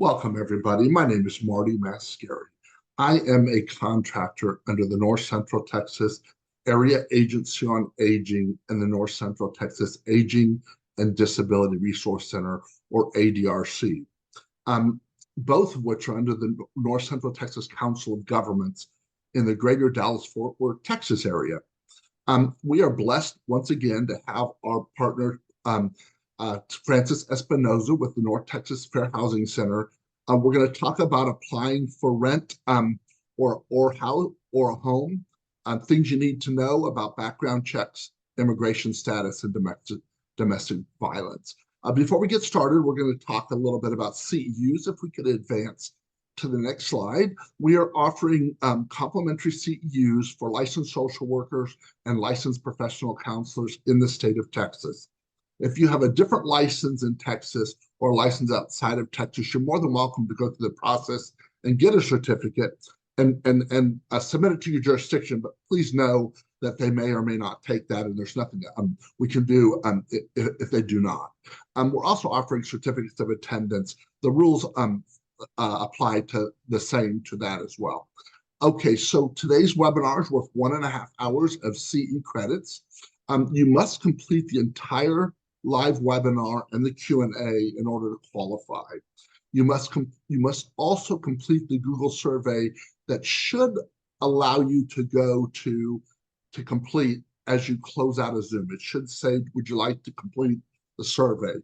Welcome, everybody. My name is Marty Mascari. I am a contractor under the North Central Texas Area Agency on Aging and the North Central Texas Aging and Disability Resource Center, or ADRC, both of which are under the North Central Texas Council of Governments in the greater Dallas-Fort Worth, Texas area. We are blessed once again to have our partner, Francis Espinoza with the North Texas Fair Housing Center. We're going to talk about applying for rent or a home, things you need to know about background checks, immigration status, and domestic violence. Before we get started, we're going to talk a little bit about CEUs. If we could advance to the next slide, we are offering complimentary CEUs for licensed social workers and licensed professional counselors in the state of Texas. If you have a different license in Texas or a license outside of Texas, you're more than welcome to go through the process and get a certificate and submit it to your jurisdiction. But please know that they may or may not take that, and there's nothing we can do if they do not. We're also offering certificates of attendance. The rules apply to the same to that as well. Okay, so today's webinar is worth 1.5 hours of CE credits. You must complete the entire live webinar and the Q&A in order to qualify. You must also complete the Google survey that should allow you to go to complete as you close out a Zoom. It should say, would you like to complete the survey?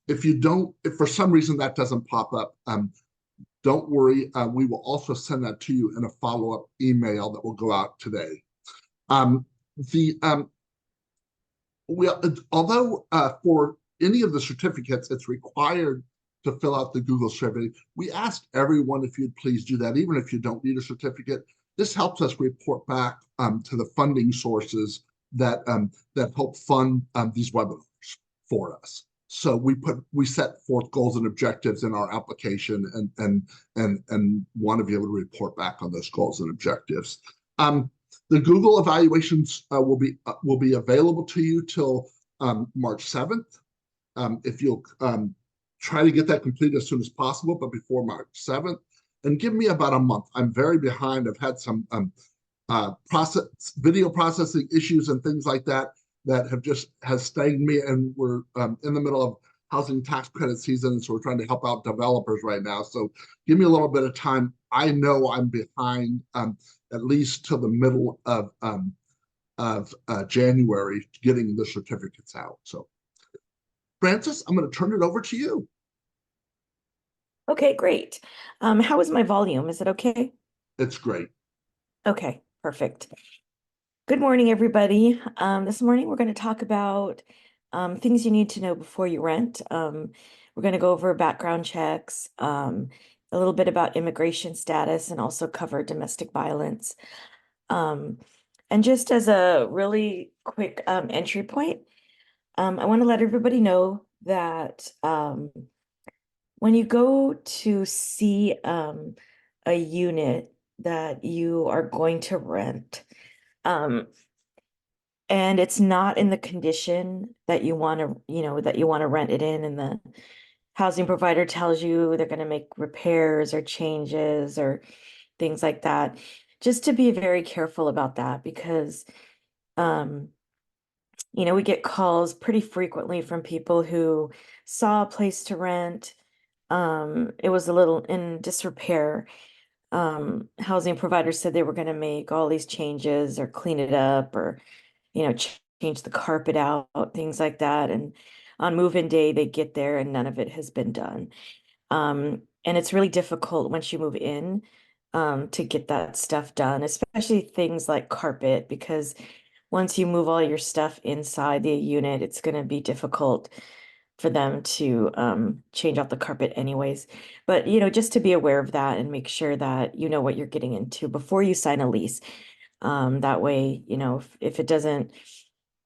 If for some reason that doesn't pop up, don't worry. We will also send that to you in a follow-up email that will go out today. Although for any of the certificates, it's required to fill out the Google survey, we ask everyone if you'd please do that, even if you don't need a certificate. This helps us report back to the funding sources that help fund these webinars for us. So we set forth goals and objectives in our application and want to be able to report back on those goals and objectives. The Google evaluations will be available to you till March 7th. If you'll try to get that completed as soon as possible, but before March 7th, and give me about a month. I'm very behind. I've had some video processing issues and things like that has stayed me, and we're in the middle of housing tax credit season, so we're trying to help out developers right now. So give me a little bit of time. I know I'm behind at least till the middle of January getting the certificates out. So Francis, I'm going to turn it over to you. Okay, great. How is my volume? Is it okay? It's great. Okay, perfect. Good morning, everybody. This morning we're going to talk about things you need to know before you rent. We're going to go over background checks, a little bit about immigration status, and also cover domestic violence. And just as a really quick entry point, I want to let everybody know that when you go to see a unit that you are going to rent, and it's not in the condition that you want to rent it in, and the housing provider tells you they're going to make repairs or changes or things like that, just to be very careful about that, because we get calls pretty frequently from people who saw a place to rent. It was a little in disrepair. Housing providers said they were going to make all these changes or clean it up or, change the carpet out, things like that. And on move-in day, they get there and none of it has been done. And it's really difficult once you move in to get that stuff done, especially things like carpet, because once you move all your stuff inside the unit, it's going to be difficult for them to change out the carpet anyways. But, just to be aware of that and make sure that you know what you're getting into before you sign a lease. That way, if it doesn't,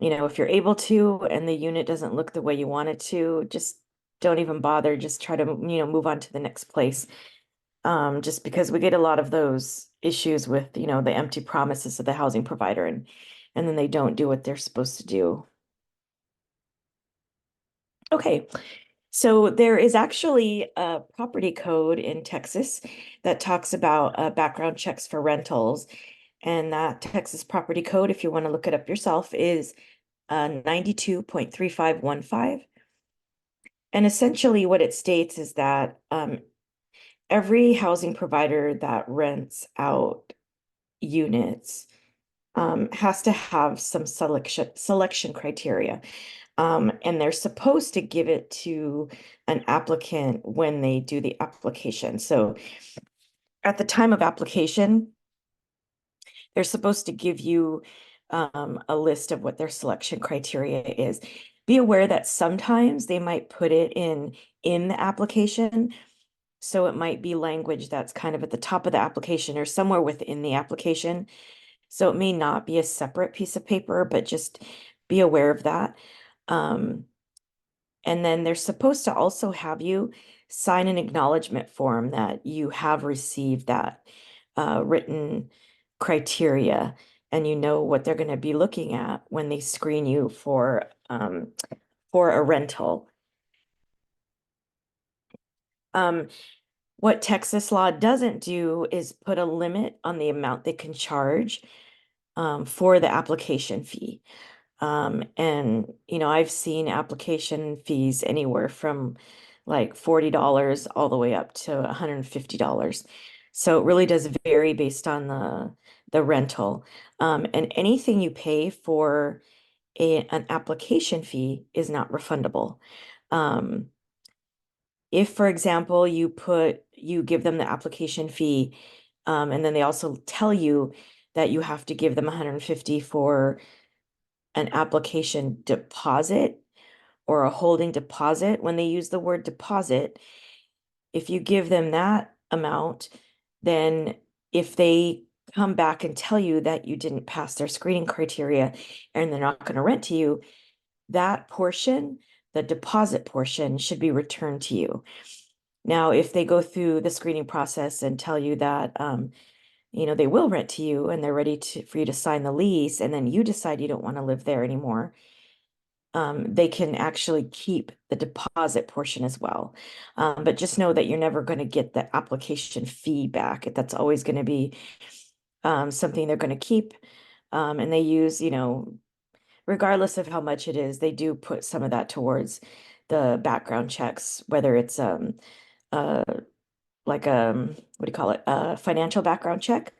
if you're able to and the unit doesn't look the way you want it to, just don't even bother. Just try to, move on to the next place. Just because we get a lot of those issues with, the empty promises of the housing provider, and then they don't do what they're supposed to do. Okay, So there is actually a property code in Texas that talks about background checks for rentals. And that Texas property code, if you want to look it up yourself, is 92.3515. And essentially what it states is that every housing provider that rents out units has to have some selection criteria. And they're supposed to give it to an applicant when they do the application. So at the time of application, they're supposed to give you a list of what their selection criteria is. Be aware that sometimes they might put it in the application. So it might be language that's kind of at the top of the application or somewhere within the application. So it may not be a separate piece of paper, but just be aware of that. Um, and then they're supposed to also have you sign an acknowledgement form that you have received that written criteria and you know what they're going to be looking at when they screen you for a rental. Um, what Texas law doesn't do is put a limit on the amount they can charge for the application fee. And I've seen application fees anywhere from like $40 all the way up to $150. So it really does vary based on the rental. And anything you pay for an application fee is not refundable. Um, if, for example, you give them the application fee, and then they also tell you that you have to give them 150 for an application deposit or a holding deposit. When they use the word deposit, if you give them that amount, then if they come back and tell you that you didn't pass their screening criteria and they're not going to rent to you, that portion, the deposit portion, should be returned to you. Now, if they go through the screening process and tell you that they will rent to you and they're ready for you to sign the lease, and then you decide you don't want to live there anymore, they can actually keep the deposit portion as well. But just know that you're never going to get the application fee back. That's always going to be something they're going to keep. And they use, regardless of how much it is, they do put some of that towards the background checks, whether it's uh, like what do you call it? A financial background check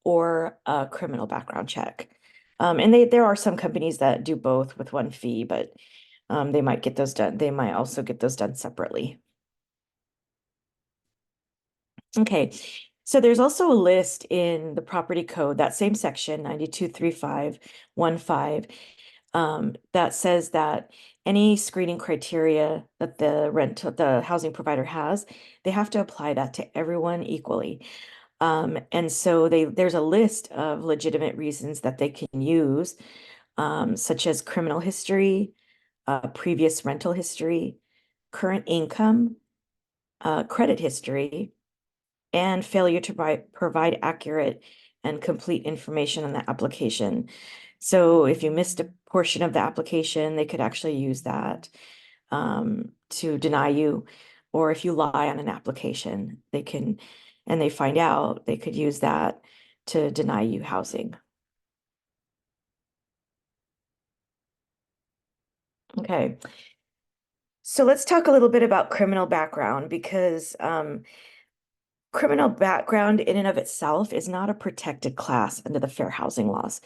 or a criminal background check. And there are some companies that do both with one fee, but they might get those done. They might also get those done separately. Okay. So there's also a list in the property code, that same section, 923515, that says that any screening criteria that the housing provider has, they have to apply that to everyone equally. And so there's a list of legitimate reasons that they can use, such as criminal history, previous rental history, current income, credit history, and failure to provide accurate and complete information on the application. So if you missed a portion of the application, they could actually use that to deny you. Or if you lie on an application, and they find out, they could use that to deny you housing. Okay. So let's talk a little bit about criminal background, because criminal background in and of itself is not a protected class under the fair housing laws.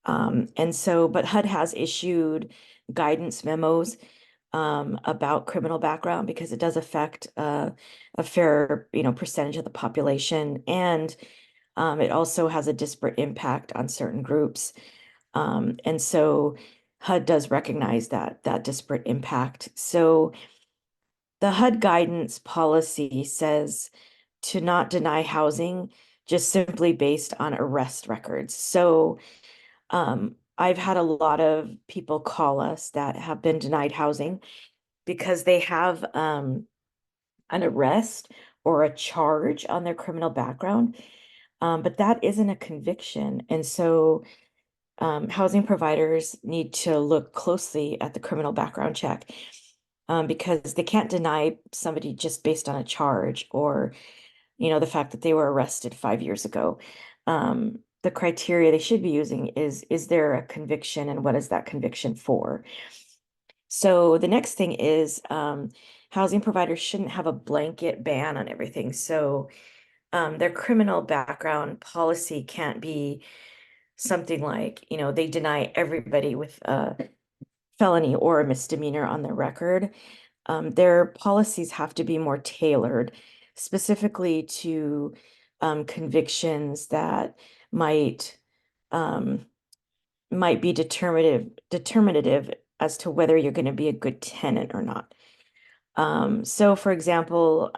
But HUD has issued guidance memos about criminal background because it does affect a fair, percentage of the population, and it also has a disparate impact on certain groups. And so HUD does recognize that disparate impact. So the HUD guidance policy says to not deny housing just simply based on arrest records. So I've had a lot of people call us that have been denied housing because they have an arrest or a charge on their criminal background, but that isn't a conviction. And so housing providers need to look closely at the criminal background check. because they can't deny somebody just based on a charge or, the fact that they were arrested 5 years ago. The criteria they should be using is there a conviction and what is that conviction for? So the next thing is housing providers shouldn't have a blanket ban on everything. So their criminal background policy can't be something like, they deny everybody with a felony or a misdemeanor on their record. Their policies have to be more tailored, specifically to convictions that might um, might be determinative as to whether you're going to be a good tenant or not. So, for example,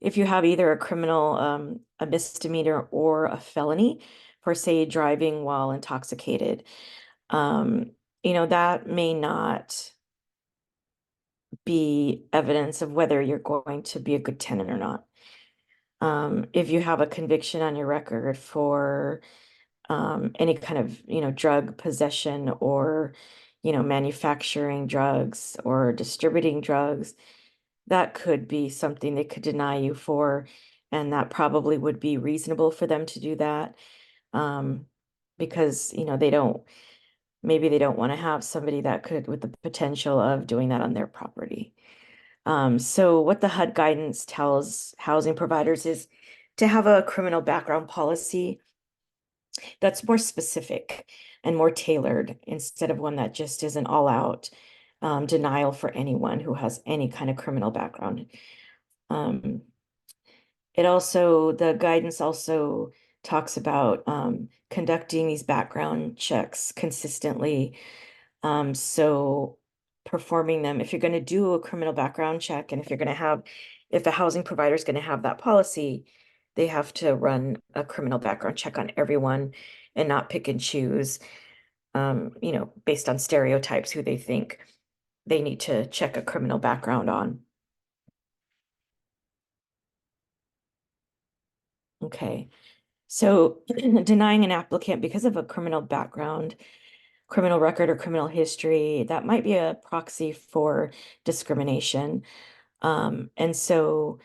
if you have either a criminal, a misdemeanor, or a felony for, say, driving while intoxicated, um, that may not be evidence of whether you're going to be a good tenant or not. If you have a conviction on your record for any kind of, drug possession or, manufacturing drugs or distributing drugs, that could be something they could deny you for, and that probably would be reasonable for them to do that. Um, because, maybe they don't want to have somebody that could, with the potential of doing that on their property. So what the HUD guidance tells housing providers is to have a criminal background policy that's more specific and more tailored instead of one that just is an all-out denial for anyone who has any kind of criminal background. Um, the guidance also talks about conducting these background checks consistently. So performing them, if you're going to do a criminal background check, and if a housing provider is going to have that policy, they have to run a criminal background check on everyone and not pick and choose, based on stereotypes who they think they need to check a criminal background on. Okay. So denying an applicant because of a criminal background, criminal record, or criminal history, that might be a proxy for discrimination. And so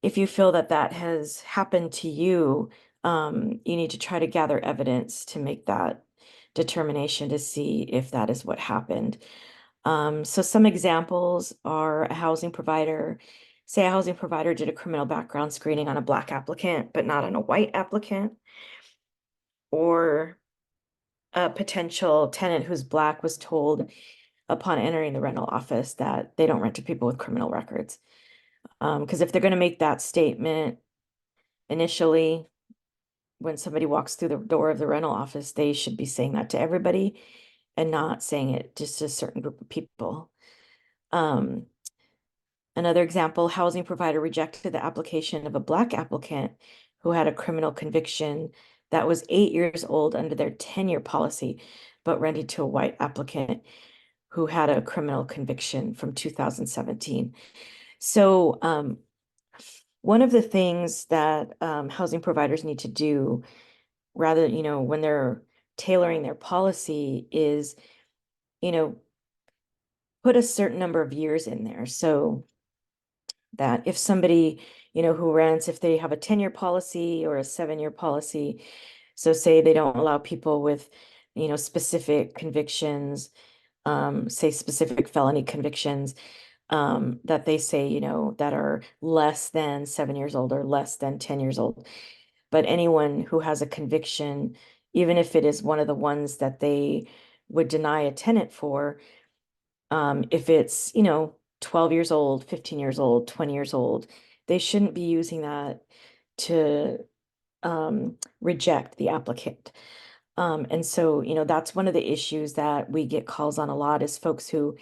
if you feel that that has happened to you, you need to try to gather evidence to make that determination to see if that is what happened. So some examples are say a housing provider did a criminal background screening on a Black applicant, but not on a white applicant, or a potential tenant who's Black was told upon entering the rental office that they don't rent to people with criminal records. Because if they're going to make that statement initially, when somebody walks through the door of the rental office, they should be saying that to everybody and not saying it just to a certain group of people. Another example, housing provider rejected the application of a Black applicant who had a criminal conviction that was 8 years old under their 10-year policy, but rented to a white applicant who had a criminal conviction from 2017. So one of the things that housing providers need to do, rather, when they're tailoring their policy, is, put a certain number of years in there. So that if somebody, who rents, if they have a 10-year policy or a 7-year policy, so say they don't allow people with, specific convictions, say specific felony convictions, that they say, that are less than 7 years old or less than 10 years old. But anyone who has a conviction, even if it is one of the ones that they would deny a tenant for, if it's, 12 years old, 15 years old, 20 years old, they shouldn't be using that to reject the applicant. And so, that's one of the issues that we get calls on a lot, is folks who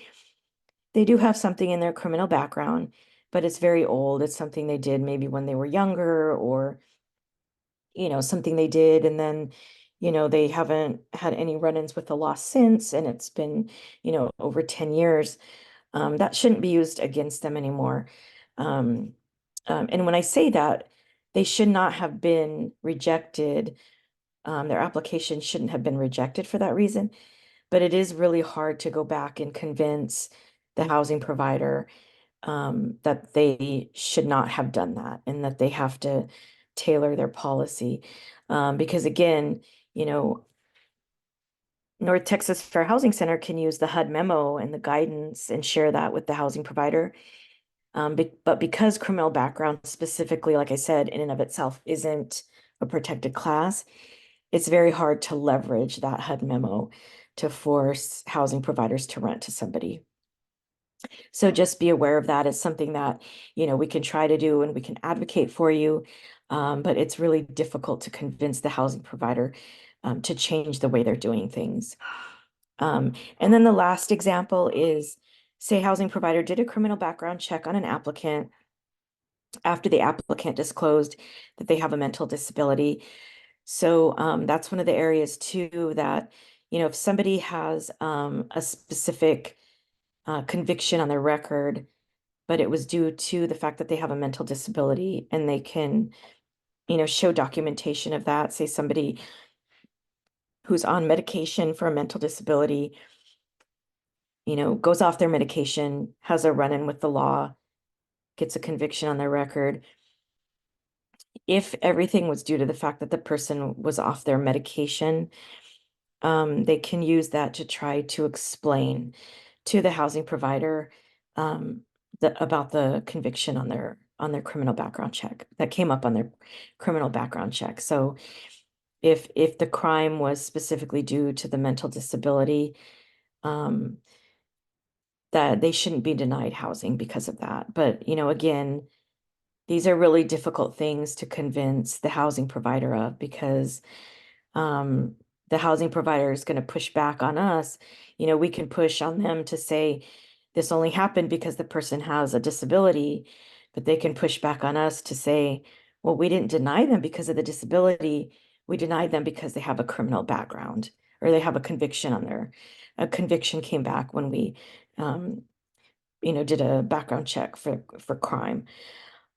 they do have something in their criminal background, but it's very old. It's something they did maybe when they were younger, or, something they did and then, they haven't had any run-ins with the law since, and it's been, over 10 years. That shouldn't be used against them anymore. Um, and when I say that, they should not have been rejected. Their application shouldn't have been rejected for that reason. but it is really hard to go back and convince the housing provider that they should not have done that and that they have to tailor their policy. Because again, you know, North Texas Fair Housing Center can use the HUD memo and the guidance and share that with the housing provider. But because criminal background specifically, like I said, in and of itself isn't a protected class, it's very hard to leverage that HUD memo to force housing providers to rent to somebody. So just be aware of that. It's something that, we can try to do and we can advocate for you. But it's really difficult to convince the housing provider to change the way they're doing things. And then the last example is, say housing provider did a criminal background check on an applicant after the applicant disclosed that they have a mental disability. So that's one of the areas too that, if somebody has a specific conviction on their record, but it was due to the fact that they have a mental disability and they can, show documentation of that, say somebody who's on medication for a mental disability, goes off their medication, has a run-in with the law, gets a conviction on their record. If everything was due to the fact that the person was off their medication, they can use that to try to explain to the housing provider about the conviction on their criminal background check that came up on their criminal background check. So if the crime was specifically due to the mental disability, um, that they shouldn't be denied housing because of that. But, again, these are really difficult things to convince the housing provider of because um, the housing provider is going to push back on us. We can push on them to say this only happened because the person has a disability, but they can push back on us to say, well, we didn't deny them because of the disability. We denied them because they have a criminal background or they have a conviction a conviction came back when we, um, did a background check for crime.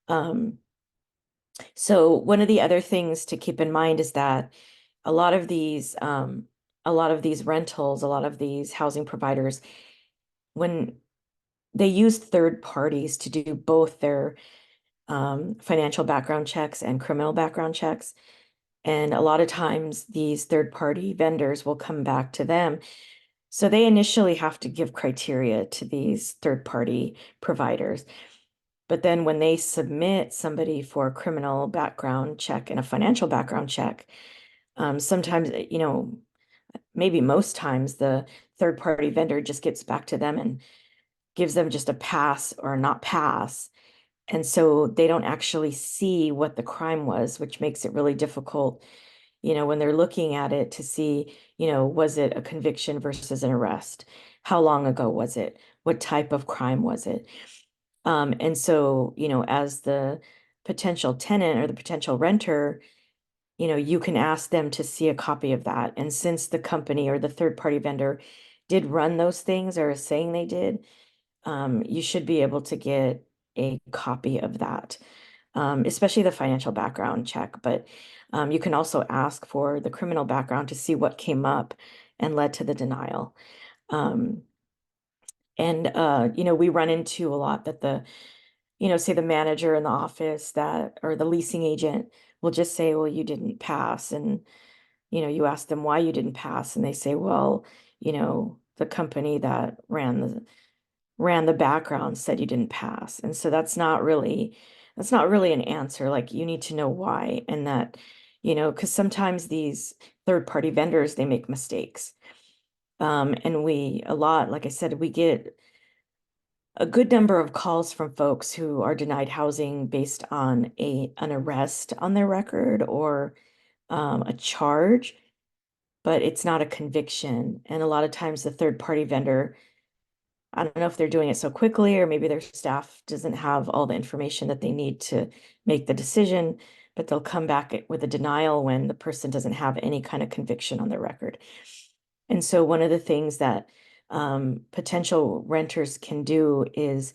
Um, so one of the other things to keep in mind is that a lot of these rentals, a lot of these housing providers, when they use third parties to do both their financial background checks and criminal background checks. And a lot of times these third party vendors will come back to them. So they initially have to give criteria to these third party providers. But then when they submit somebody for a criminal background check and a financial background check, sometimes, maybe most times the third party vendor just gets back to them and gives them just a pass or not pass. And so they don't actually see what the crime was, which makes it really difficult, when they're looking at it to see, was it a conviction versus an arrest? How long ago was it? What type of crime was it? And so, as the potential tenant or the potential renter, you can ask them to see a copy of that. And since the company or the third party vendor did run those things or is saying they did, you should be able to get a copy of that, especially the financial background check. But you can also ask for the criminal background to see what came up and led to the denial. Um, and we run into a lot that say the manager in the office that or the leasing agent will just say, well, you didn't pass. And, you ask them why you didn't pass, and they say, well, the company that ran the background said you didn't pass. And so that's not really an answer. Like you need to know why. And that, because sometimes these third party vendors, they make mistakes. And like I said, we get a good number of calls from folks who are denied housing based on an arrest on their record or a charge, but it's not a conviction. And a lot of times the third party vendor, I don't know if they're doing it so quickly or maybe their staff doesn't have all the information that they need to make the decision, but they'll come back with a denial when the person doesn't have any kind of conviction on their record. And so one of the things that potential renters can do is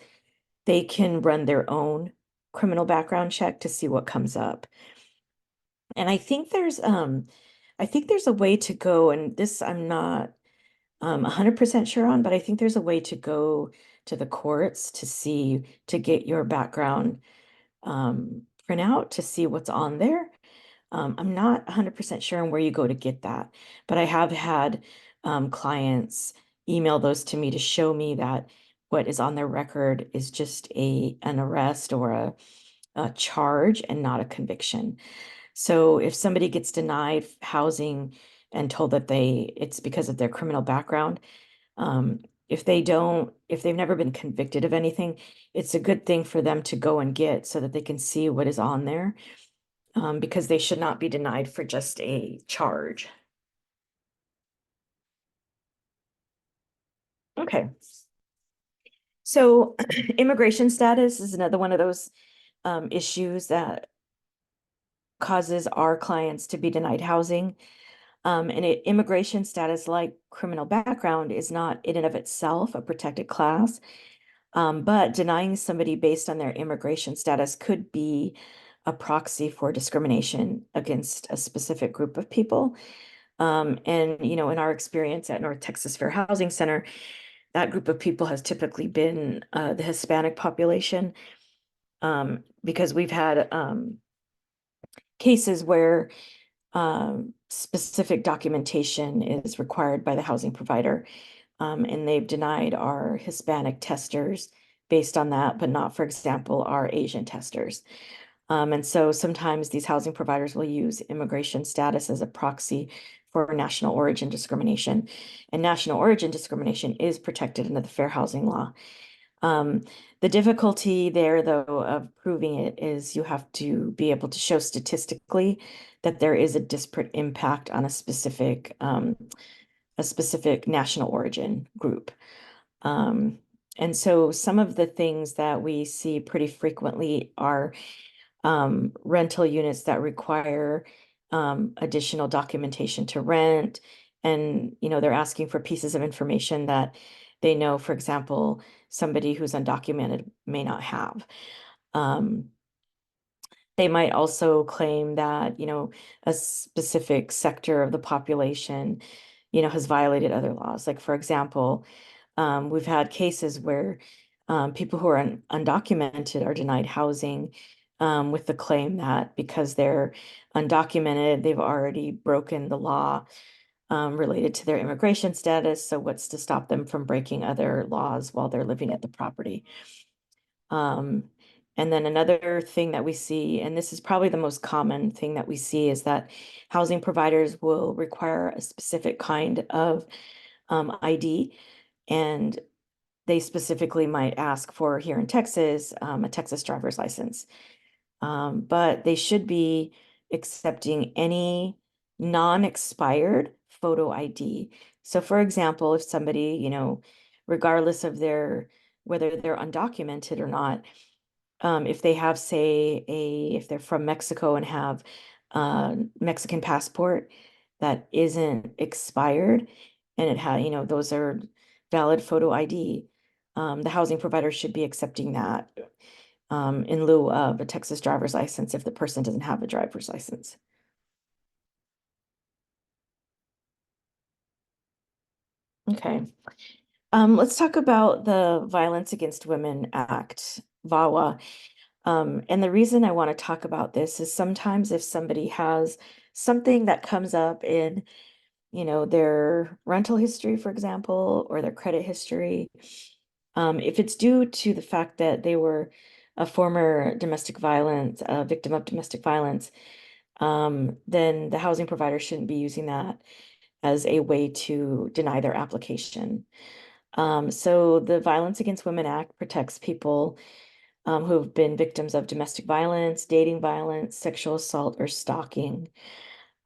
they can run their own criminal background check to see what comes up. And I think there's a way to go, and this I'm not 100% sure on, but I think there's a way to go to the courts to see, to get your background printout to see what's on there. I'm not 100% sure on where you go to get that, but I have had clients email those to me to show me that what is on their record is just an arrest or a charge and not a conviction. So if somebody gets denied housing and told that it's because of their criminal background, um, if they've never been convicted of anything, it's a good thing for them to go and get so that they can see what is on there, because they should not be denied for just a charge. Okay. So immigration status is another one of those issues that causes our clients to be denied housing. Immigration status, like criminal background, is not in and of itself a protected class. But denying somebody based on their immigration status could be a proxy for discrimination against a specific group of people. In our experience at North Texas Fair Housing Center, that group of people has typically been the Hispanic population, because we've had cases where specific documentation is required by the housing provider. And they've denied our Hispanic testers based on that, but not, for example, our Asian testers. And so sometimes these housing providers will use immigration status as a proxy for national origin discrimination. And national origin discrimination is protected under the Fair Housing Law. Um, the difficulty there, though, of proving it is you have to be able to show statistically that there is a disparate impact on a specific national origin group. Um, and so some of the things that we see pretty frequently are rental units that require additional documentation to rent. And, they're asking for pieces of information that they know, for example, somebody who's undocumented may not have. Um, they might also claim that, a specific sector of the population, has violated other laws. Like, for example, we've had cases where people who are undocumented are denied housing, with the claim that because they're undocumented, they've already broken the law related to their immigration status. So what's to stop them from breaking other laws while they're living at the property? Um, and then another thing that we see, and this is probably the most common thing that we see, is that housing providers will require a specific kind of ID. And they specifically might ask for, here in Texas, a Texas driver's license. But they should be accepting any non-expired photo ID. So for example, if somebody, regardless of whether they're undocumented or not, if they have, say, if they're from Mexico and have a Mexican passport that isn't expired and it had, those are valid photo ID, the housing provider should be accepting that in lieu of a Texas driver's license if the person doesn't have a driver's license. Okay. Let's talk about the Violence Against Women Act, VAWA. And the reason I want to talk about this is sometimes if somebody has something that comes up in, their rental history, for example, or their credit history, if it's due to the fact that they were a former victim of domestic violence, then the housing provider shouldn't be using that as a way to deny their application. So the Violence Against Women Act protects people who have been victims of domestic violence, dating violence, sexual assault, or stalking.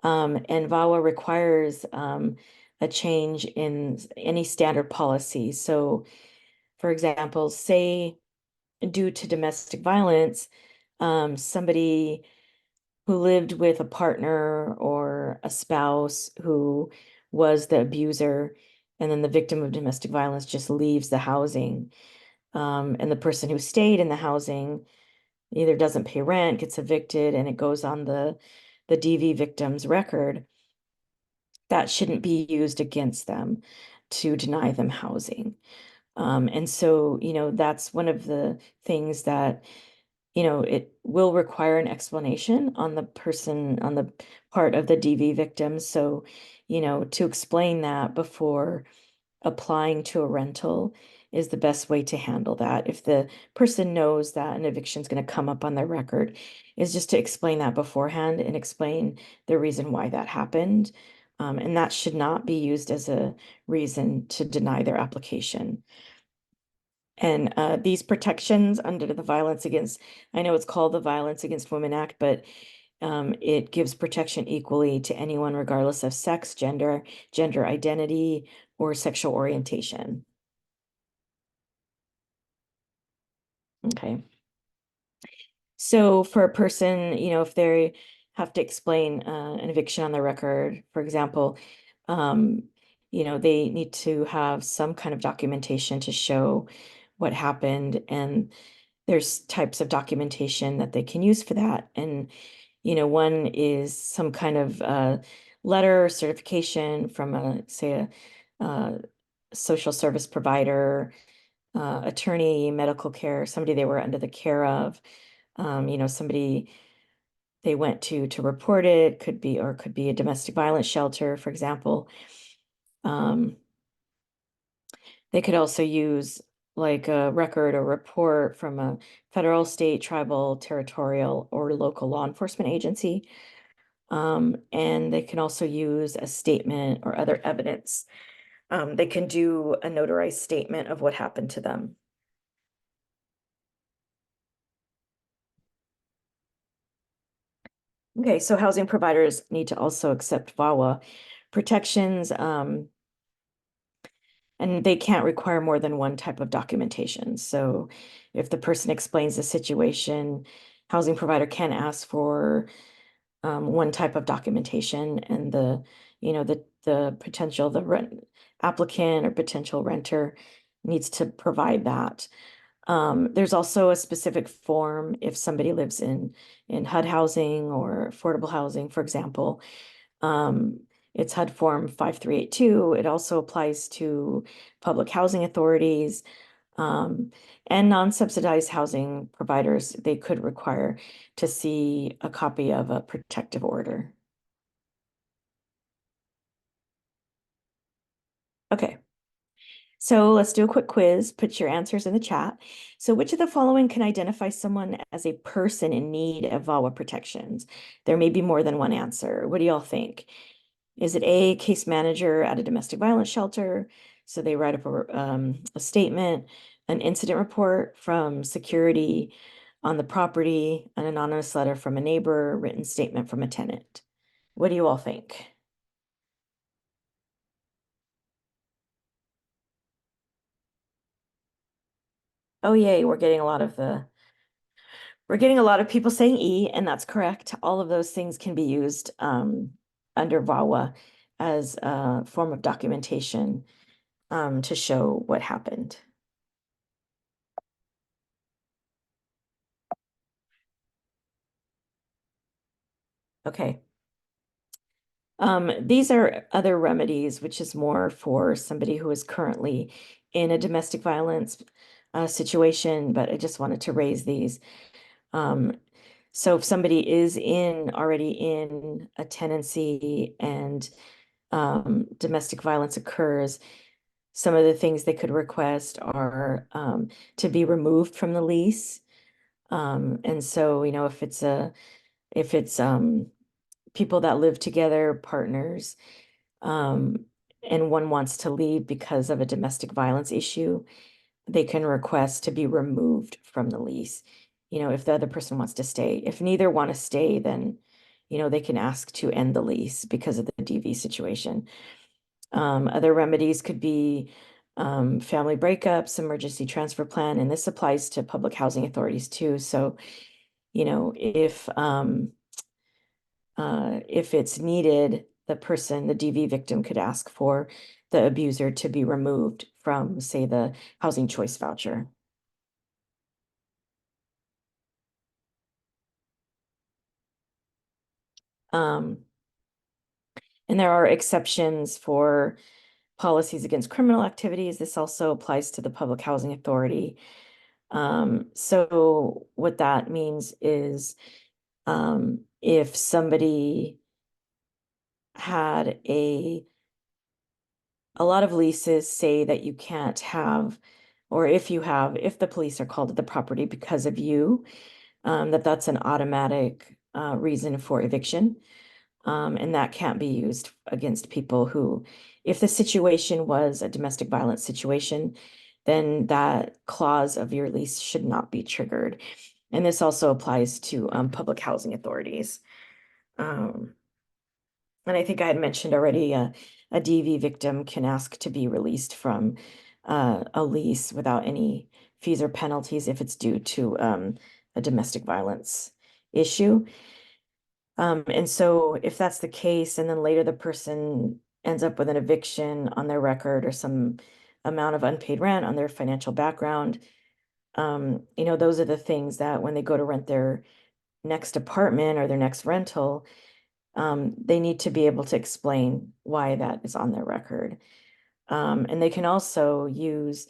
And VAWA requires a change in any standard policy. So, for example, say due to domestic violence, somebody who lived with a partner or a spouse who was the abuser, and then the victim of domestic violence just leaves the housing. And the person who stayed in the housing either doesn't pay rent, gets evicted, and it goes on the DV victim's record. That shouldn't be used against them. to deny them housing. And so, that's one of the things that, it will require an explanation on the person, on the part of the DV victim. So, to explain that before applying to a rental is the best way to handle that. If the person knows that an eviction is going to come up on their record, is just to explain that beforehand and explain the reason why that happened. And that should not be used as a reason to deny their application. And these protections under the Violence Against, I know it's called the Violence Against Women Act, but it gives protection equally to anyone regardless of sex, gender identity, or sexual orientation. Okay. So for a person, if they have to explain an eviction on their record, for example, um, they need to have some kind of documentation to show what happened. And there's types of documentation that they can use for that. And, one is some kind of letter or certification from say, a social service provider, attorney, medical care, somebody they were under the care of, somebody they went to report it, could be a domestic violence shelter, for example. Um, they could also use like a record or report from a federal, state, tribal, territorial, or local law enforcement agency. And they can also use a statement or other evidence. They can do a notarized statement of what happened to them. Okay, so housing providers need to also accept VAWA protections, and they can't require more than one type of documentation. So if the person explains the situation, housing provider can ask for one type of documentation, and the potential, the rent applicant or potential renter needs to provide that. There's also a specific form if somebody lives in HUD housing or affordable housing, for example. Um, it's HUD Form 5382. It also applies to public housing authorities, um, and non-subsidized housing providers. They could require to see a copy of a protective order. Okay. So let's do a quick quiz. Put your answers in the chat. So which of the following can identify someone as a person in need of VAWA protections? There may be more than one answer. What do y'all think? Is it A, case manager at a domestic violence shelter? So they write up a statement, an incident report from security on the property, an anonymous letter from a neighbor, written statement from a tenant. What do you all think? Oh, yay, we're getting a lot of people saying E, and that's correct. All of those things can be used under VAWA as a form of documentation to show what happened. Okay. These are other remedies, which is more for somebody who is currently in a domestic violence situation, but I just wanted to raise these. Um, so if somebody is already in a tenancy and domestic violence occurs, some of the things they could request are to be removed from the lease. And so, if it's people that live together, partners, um, and one wants to leave because of a domestic violence issue, they can request to be removed from the lease. If the other person wants to stay. If neither want to stay, then, they can ask to end the lease because of the DV situation. Other remedies could be family breakups, emergency transfer plan, and this applies to public housing authorities too. So, if it's needed, the DV victim could ask for the abuser to be removed from, say, the housing choice voucher. Um, and there are exceptions for policies against criminal activities. This also applies to the Public Housing Authority. So what that means is if somebody had a lot of leases say that you can't have, or if the police are called to the property because of you, that's an automatic reason for eviction. And that can't be used against people who, if the situation was a domestic violence situation, then that clause of your lease should not be triggered. And this also applies to public housing authorities. Um, and I think I had mentioned already, a DV victim can ask to be released from a lease without any fees or penalties if it's due to a domestic violence issue. And so if that's the case, and then later the person ends up with an eviction on their record or some amount of unpaid rent on their financial background, those are the things that when they go to rent their next apartment or their next rental, they need to be able to explain why that is on their record. And they can also use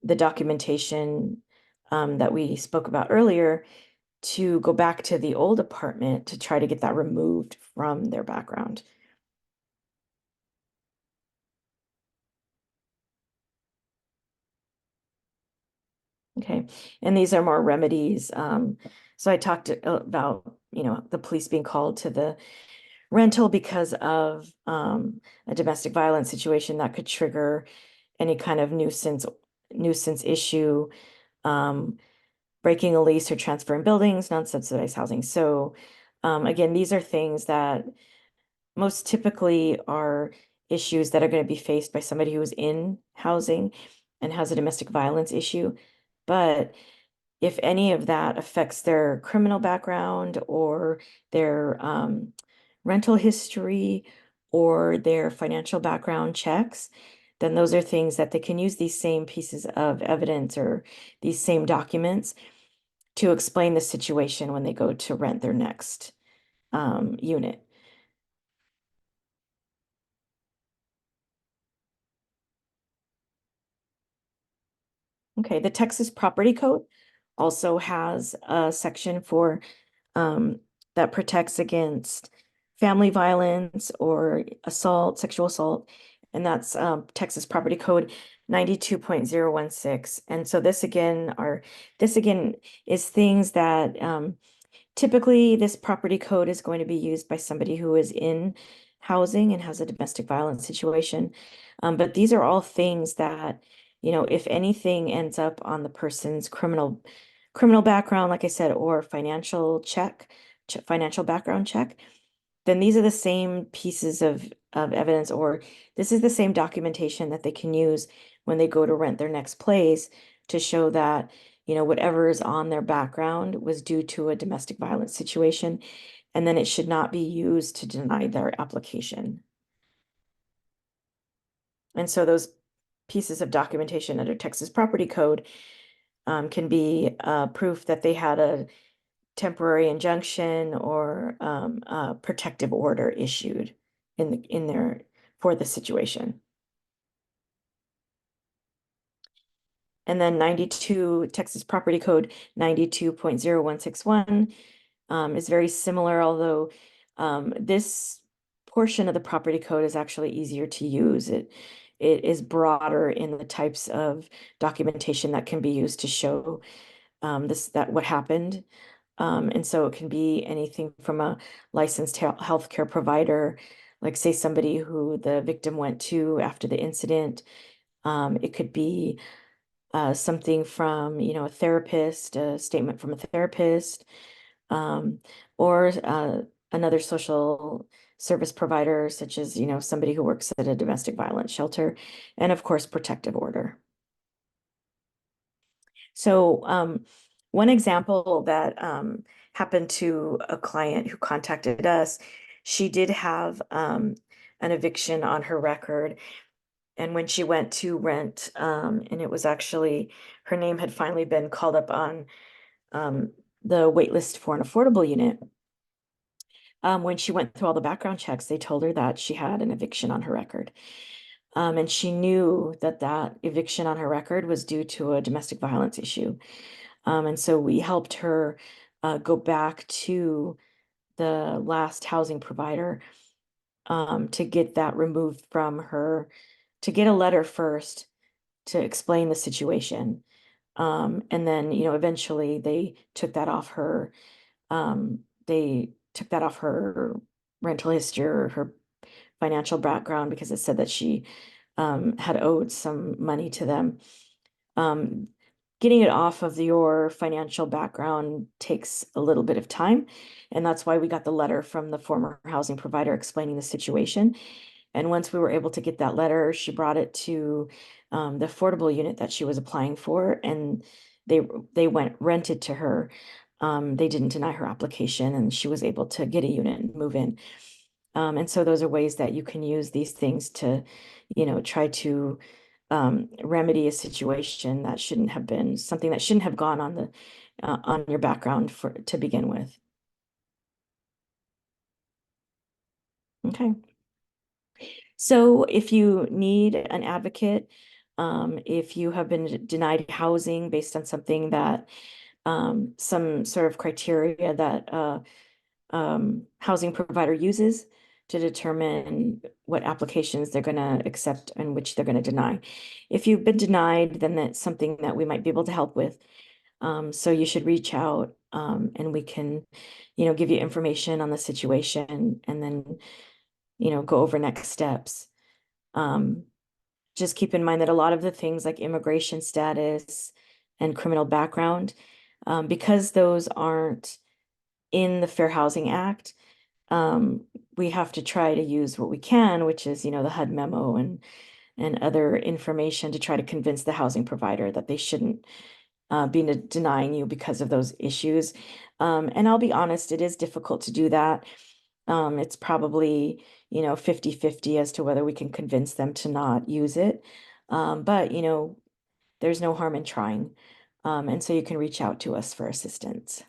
the documentation that we spoke about earlier to go back to the old apartment to try to get that removed from their background. Okay, and these are more remedies. So I talked about, the police being called to the rental because of a domestic violence situation that could trigger any kind of nuisance issue, um, breaking a lease or transferring buildings, non-subsidized housing. So again, these are things that most typically are issues that are going to be faced by somebody who is in housing and has a domestic violence issue. But if any of that affects their criminal background or their rental history or their financial background checks, then those are things that they can use these same pieces of evidence or these same documents to explain the situation when they go to rent their next unit. Okay, the Texas Property Code also has a section for that protects against family violence or assault, sexual assault, and that's Texas Property Code 92.016. And so this again is things that typically this property code is going to be used by somebody who is in housing and has a domestic violence situation. But these are all things that, if anything ends up on the person's criminal background, like I said, or financial background check, then these are the same pieces of evidence, or this is the same documentation that they can use when they go to rent their next place to show that, whatever is on their background was due to a domestic violence situation, and then it should not be used to deny their application. And so those pieces of documentation under Texas Property Code can be proof that they had a temporary injunction or a protective order issued in their for the situation. And then 92 Texas Property Code 92.0161 is very similar, although this portion of the property code is actually easier to use. It is broader in the types of documentation that can be used to show what happened. And so it can be anything from a licensed healthcare provider, like say somebody who the victim went to after the incident. It could be something from, a therapist, a statement from a therapist, um, or another social service provider, such as, somebody who works at a domestic violence shelter, and of course, protective order. So one example that happened to a client who contacted us, she did have an eviction on her record. And when she went to rent, and it was actually, her name had finally been called up on the wait list for an affordable unit. When she went through all the background checks, they told her that she had an eviction on her record. And she knew that that eviction on her record was due to a domestic violence issue. And so we helped her go back to the last housing provider to get that removed from her, to get a letter first to explain the situation. And then, eventually they took that off her rental history or her financial background because it said that she had owed some money to them. Um, Getting it off of your financial background takes a little bit of time. And that's why we got the letter from the former housing provider explaining the situation. And once we were able to get that letter, she brought it to the affordable unit that she was applying for, and they they went rented to her. They didn't deny her application, and she was able to get a unit and move in. And so those are ways that you can use these things to, try to remedy a situation that shouldn't have been something that shouldn't have gone on the on your background for to begin with. Okay. So if you need an advocate, if you have been denied housing based on something that some sort of criteria that housing provider uses to determine what applications they're going to accept and which they're going to deny. If you've been denied, then that's something that we might be able to help with. So you should reach out and we can, give you information on the situation and then, go over next steps. Um, just keep in mind that a lot of the things like immigration status and criminal background, because those aren't in the Fair Housing Act, um, we have to try to use what we can, which is, the HUD memo and other information to try to convince the housing provider that they shouldn't be denying you because of those issues. And I'll be honest, it is difficult to do that. It's probably, 50-50 as to whether we can convince them to not use it. But, there's no harm in trying. And so you can reach out to us for assistance.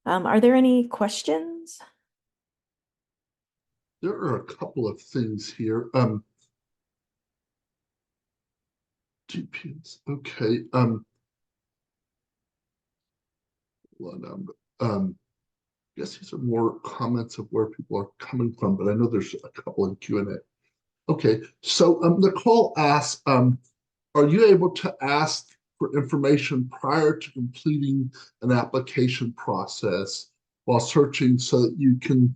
Are there any questions? There are a couple of things here. GPs. Okay. Well, I guess these are more comments of where people are coming from, but I know there's a couple in Q&A. Okay, so Nicole asks, are you able to ask for information prior to completing an application process while searching so that you can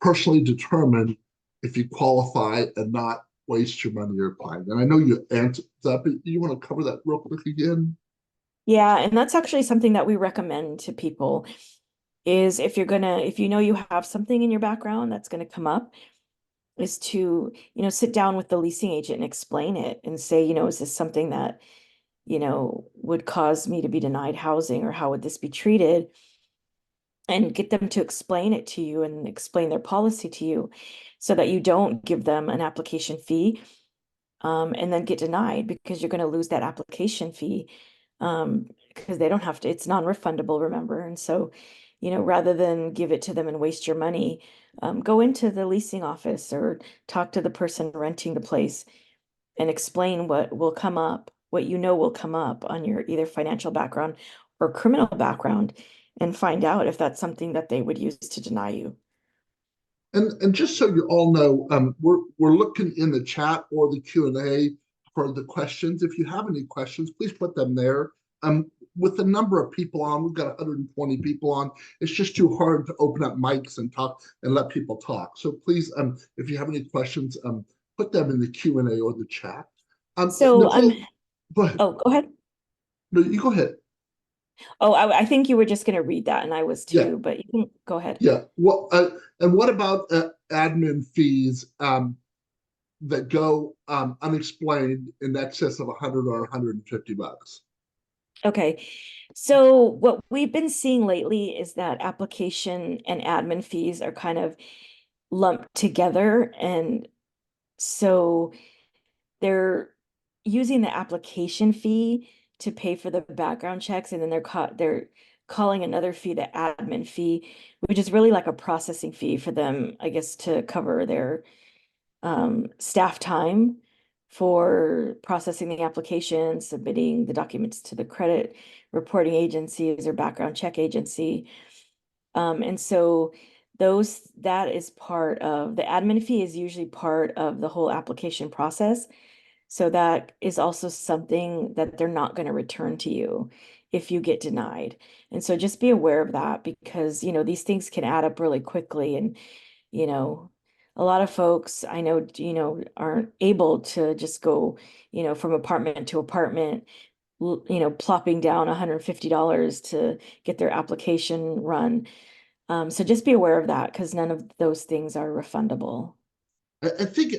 personally determine if you qualify and not waste your money or applying? And I know you answered that, but you want to cover that real quick again? Yeah, and that's actually something that we recommend to people is if you know you have something in your background that's gonna come up, is to, sit down with the leasing agent and explain it and say, is this something that, would cause me to be denied housing, or how would this be treated? And get them to explain it to you and explain their policy to you so that you don't give them an application fee and then get denied because you're going to lose that application fee because they don't have to, it's non-refundable, remember? And so, rather than give it to them and waste your money, go into the leasing office or talk to the person renting the place and explain what will come up, what will come up on your either financial background or criminal background, and find out if that's something that they would use to deny you. And just so you all know, we're looking in the chat or the Q&A for the questions. If you have any questions, please put them there. With the number of people on, we've got 120 people on. It's just too hard to open up mics and talk and let people talk. So please, if you have any questions, put them in the Q&A or the chat. So Nicole, go ahead. oh, go ahead. No, you go ahead. Oh, I think you were just going to read that, and I was Yeah, too, but you can go ahead. yeah. Well, and what about admin fees? That go unexplained in excess of 100 or 150 bucks. Okay. So what we've been seeing lately is that application and admin fees are kind of lumped together. And so they're using the application fee to pay for the background checks, and then they're calling another fee the admin fee, which is really like a processing fee for them, I guess, to cover their staff time for processing the application, submitting the documents to the credit reporting agencies or background check agency. And so that is part of the admin fee is usually part of the whole application process. So that is also something that they're not going to return to you if you get denied. And so just be aware of that because, these things can add up really quickly. And, you know, a lot of folks I know, aren't able to just go, from apartment to apartment, plopping down $150 to get their application run. So just be aware of that because none of those things are refundable. I think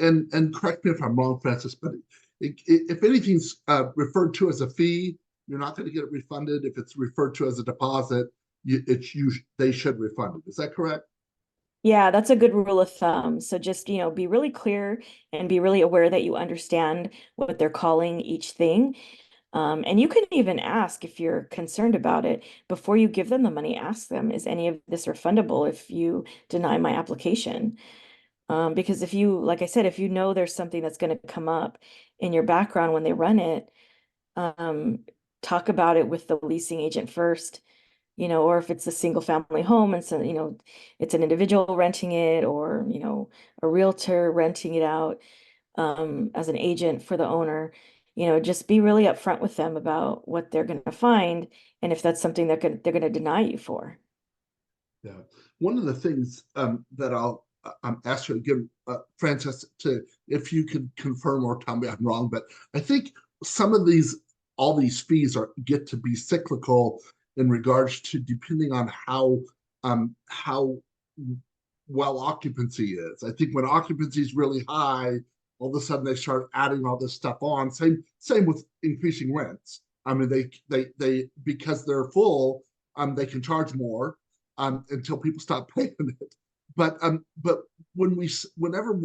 and correct me if I'm wrong, Francis, but if anything's referred to as a fee, you're not going to get it refunded. If it's referred to as a deposit, they should refund it. Is that correct? Yeah, that's a good rule of thumb. So just, be really clear and be really aware that you understand what they're calling each thing. And you can even ask if you're concerned about it before you give them the money, ask them, is any of this refundable if you deny my application? Because if you, like I said, if you know there's something that's going to come up in your background when they run it, um, talk about it with the leasing agent first, or if it's a single family home and so, it's an individual renting it or, a realtor renting it out, as an agent for the owner, just be really upfront with them about what they're going to find and if that's something they're going to deny you for. Yeah. One of the things that I'll ask you again, Francis, to if you could confirm or tell me I'm wrong, but I think some of all these fees get to be cyclical in regards to depending on how well occupancy is. I think when occupancy is really high, all of a sudden they start adding all this stuff on. Same with increasing rents. I mean, they because they're full, they can charge more until people stop paying it. But whenever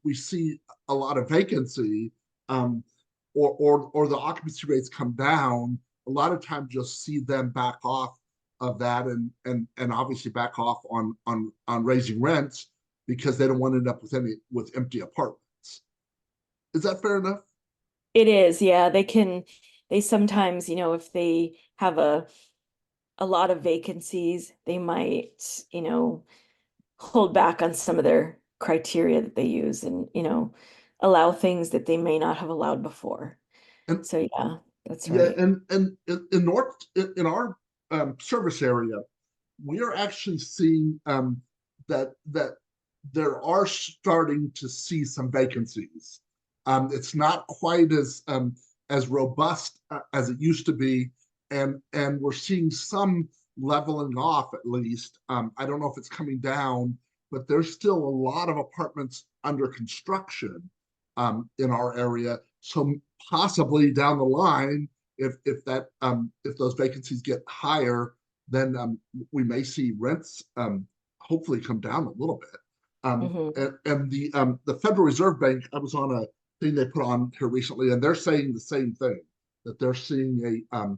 we see a lot of vacancy, um, or the occupancy rates come down, a lot of times you'll see them back off of that and obviously back off on raising rents because they don't want to end up with empty apartments. Is that fair enough? It is, yeah. They sometimes, if they have a lot of vacancies, they might, hold back on some of their criteria that they use and, allow things that they may not have allowed before. And So yeah, that's yeah, right. and in our service area, we are actually seeing that there are starting to see some vacancies. It's not quite as robust as it used to be, and we're seeing some leveling off at least. I don't know if it's coming down, but there's still a lot of apartments under construction in our area. So possibly down the line, if those vacancies get higher, then we may see rents hopefully come down a little bit. Hmm. And the Federal Reserve Bank, I was on a thing they put on here recently, and they're saying the same thing that they're seeing a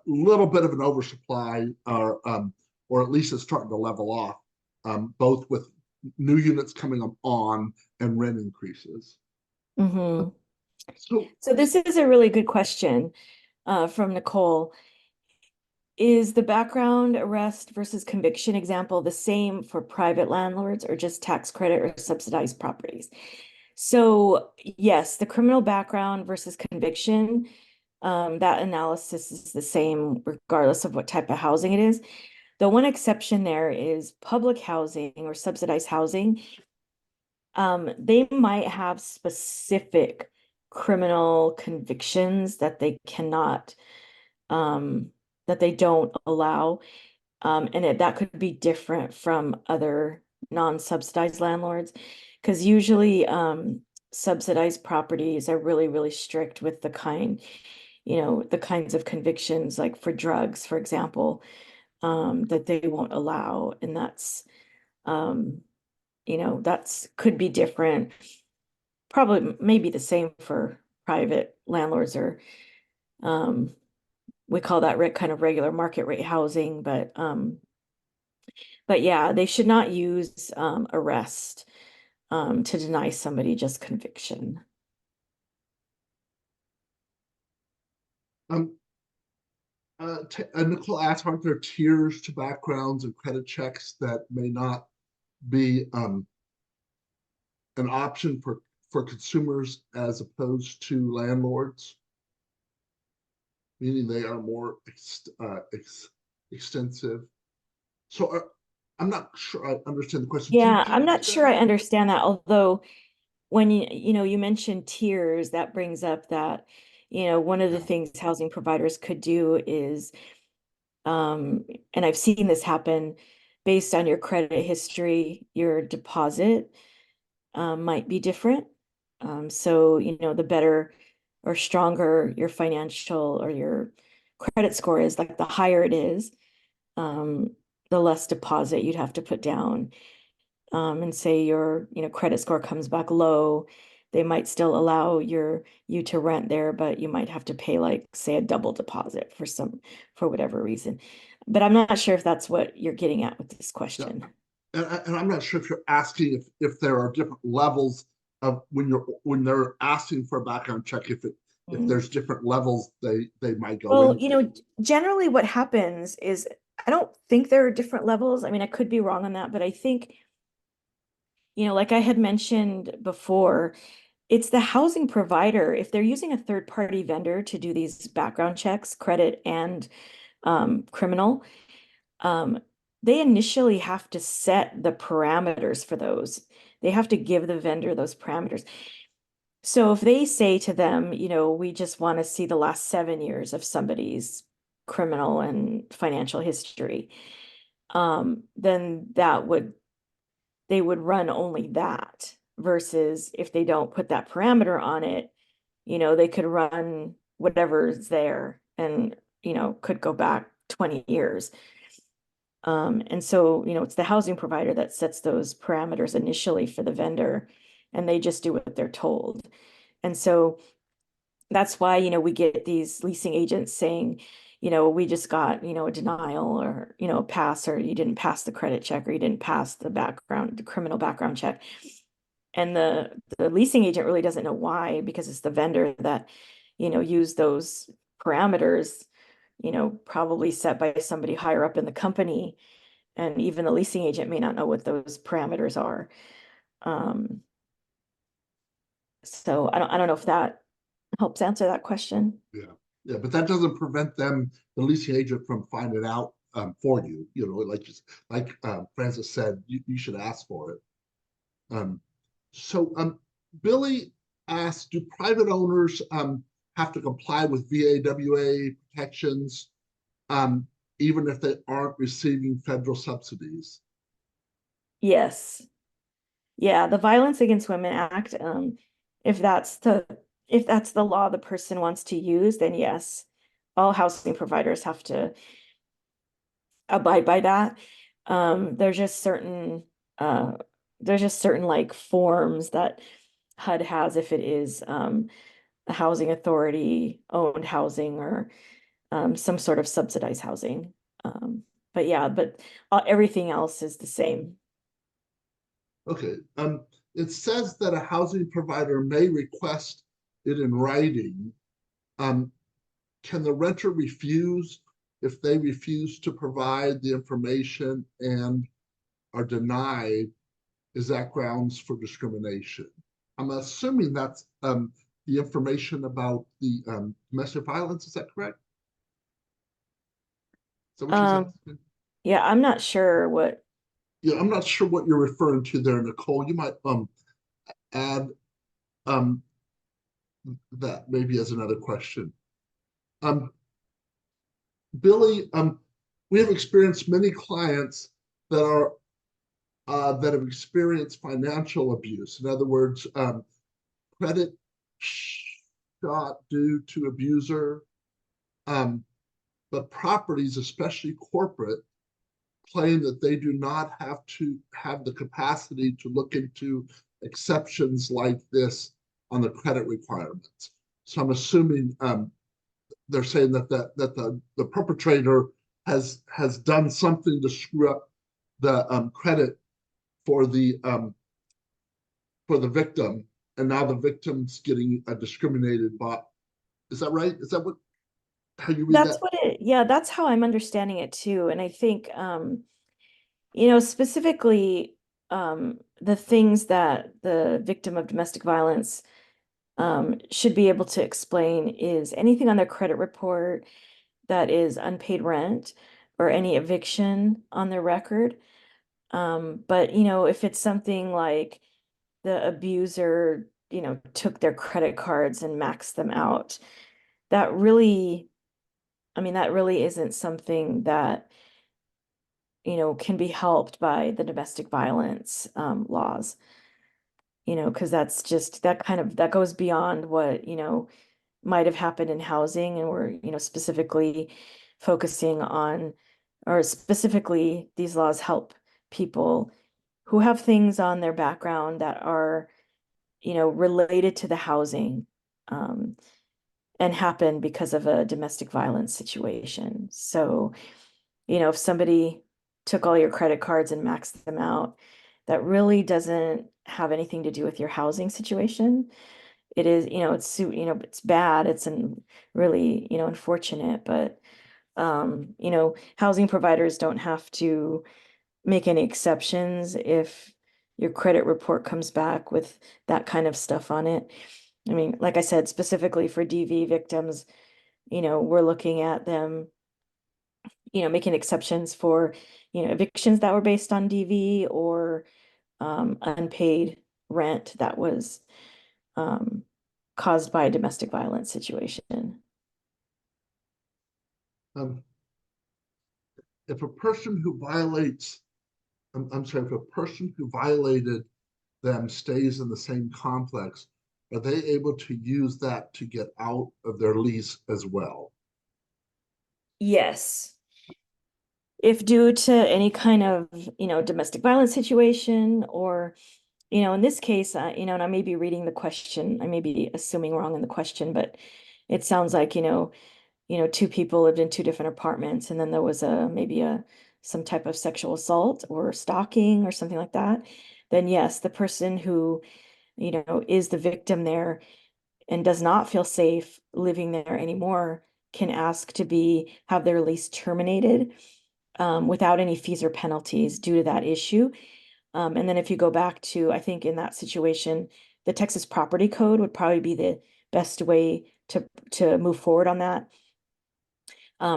little bit of an oversupply, or at least it's starting to level off, both with new units coming on and rent increases. Hmm. So So this is a really good question, from Nicole. Is the background arrest versus conviction example the same for private landlords or just tax credit or subsidized properties? So yes, the criminal background versus conviction, that analysis is the same regardless of what type of housing it is. The one exception there is public housing or subsidized housing. They might have specific criminal convictions that they cannot, that they don't allow. That could be different from other non-subsidized landlords. Because usually, subsidized properties are really, really strict with the kinds of convictions, like for drugs, for example, that they won't allow. And um, that's could be different. Probably maybe the same for private landlords or, um, we call that kind of regular market rate housing, but But yeah, they should not use arrest to deny somebody just conviction. Um, Nicole asked, aren't there tiers to backgrounds and credit checks that may not be an option for consumers as opposed to landlords, meaning they are more extensive? So I'm not sure I understand the question. Yeah, Do you I'm not understand sure I that? understand that. Although when you mentioned tiers, that brings up that, one of the Yeah, things housing providers could do is, um, and I've seen this happen based on your credit history, your deposit might be different. So, the better or stronger your financial or your credit score is, like the higher it is, um, the less deposit you'd have to put down. And say your, credit score comes back low, they might still allow you to rent there, but you might have to pay, like, say, a double deposit for whatever reason. But I'm not sure if that's what you're getting at with this yeah. question. And I'm not sure if you're asking if there are different levels of when they're asking for a background check, if Mm. there's different levels they might go Well, into. generally what happens is I don't think there are different levels. I mean, I could be wrong on that, but I think, like I had mentioned before, it's the housing provider. If they're using a third-party vendor to do these background checks, credit and criminal, um, they initially have to set the parameters for those. They have to give the vendor those parameters. So if they say to them, we just want to see the last 7 years of somebody's criminal and financial history, then they would run only that, versus if they don't put that parameter on it, they could run whatever's there and, could go back 20 years. And so, it's the housing provider that sets those parameters initially for the vendor, and they just do what they're told. And so that's why, we get these leasing agents saying, we just got, a denial, or, a pass, or you didn't pass the credit check, or you didn't pass the criminal background check. And the leasing agent really doesn't know why, because it's the vendor that, used those parameters, probably set by somebody higher up in the company. And even the leasing agent may not know what those parameters are. Um, so I don't know if that helps answer that question. Yeah, yeah, but that doesn't prevent the leasing agent, from finding out for you. Like Francis said, you should ask for it. Um, so Billy asked, do private owners have to comply with VAWA protections, um, even if they aren't receiving federal subsidies? Yes. Yeah, the Violence Against Women Act, if that's the if that's the law the person wants to use, then yes, all housing providers have to abide by that. There's just uh certain, like, forms that HUD has if it is a housing authority owned housing, or some sort of subsidized housing. Um, but yeah, everything else is the same. Okay. It says that a housing provider may request it in writing. Um, can the renter refuse if they refuse to provide the information and are denied? Is that grounds for discrimination? I'm assuming that's the information about the domestic violence. Is that correct? Is that what she's Um, asking? yeah, I'm not sure what. Yeah, I'm not sure what you're referring to there, Nicole. You might add um, that maybe as another question. Um, Billy, we have experienced many clients that are that have experienced financial abuse. In other words, credit shot due to abuser, um, but properties, especially corporate, claim that they do not have to have the capacity to look into exceptions like this on the credit requirements. So I'm assuming they're saying that the perpetrator has done something to screw up the credit for the victim, and now the victim's getting discriminated by. Is that right? Is that what how you read That's that? what yeah, that's how I'm understanding it too. And I think, specifically, the things that the victim of domestic violence, should be able to explain is anything on their credit report that is unpaid rent or any eviction on their record. But if it's something like the abuser, took their credit cards and maxed them out, that really, I mean, that really isn't something that, can be helped by the domestic violence laws, because that's just that goes beyond what, might have happened in housing. And we're, specifically focusing on, or specifically, these laws help people who have things on their background that are, related to the housing, um, and happen because of a domestic violence situation. So, if somebody took all your credit cards and maxed them out, that really doesn't have anything to do with your housing situation. It is, it's bad. It's really, unfortunate, but housing providers don't have to make any exceptions if your credit report comes back with that kind of stuff on it. I mean, like I said, specifically for DV victims, we're looking at them, making exceptions for, evictions that were based on DV, or unpaid rent that was um, caused by a domestic violence situation. Um, if a person who violates, I'm sorry, if a person who violated them stays in the same complex, are they able to use that to get out of their lease as well? Yes. If due to any kind of, domestic violence situation, or, in this case, and I may be reading the question, I may be assuming wrong in the question, but it sounds like, two people lived in two different apartments, and then there was maybe some type of sexual assault or stalking or something like that. Then yes, the person who, is the victim there and does not feel safe living there anymore can ask to have their lease terminated, without any fees or penalties due to that issue. And then if you go back to, I think in that situation, the Texas Property Code would probably be the best way to move forward on that,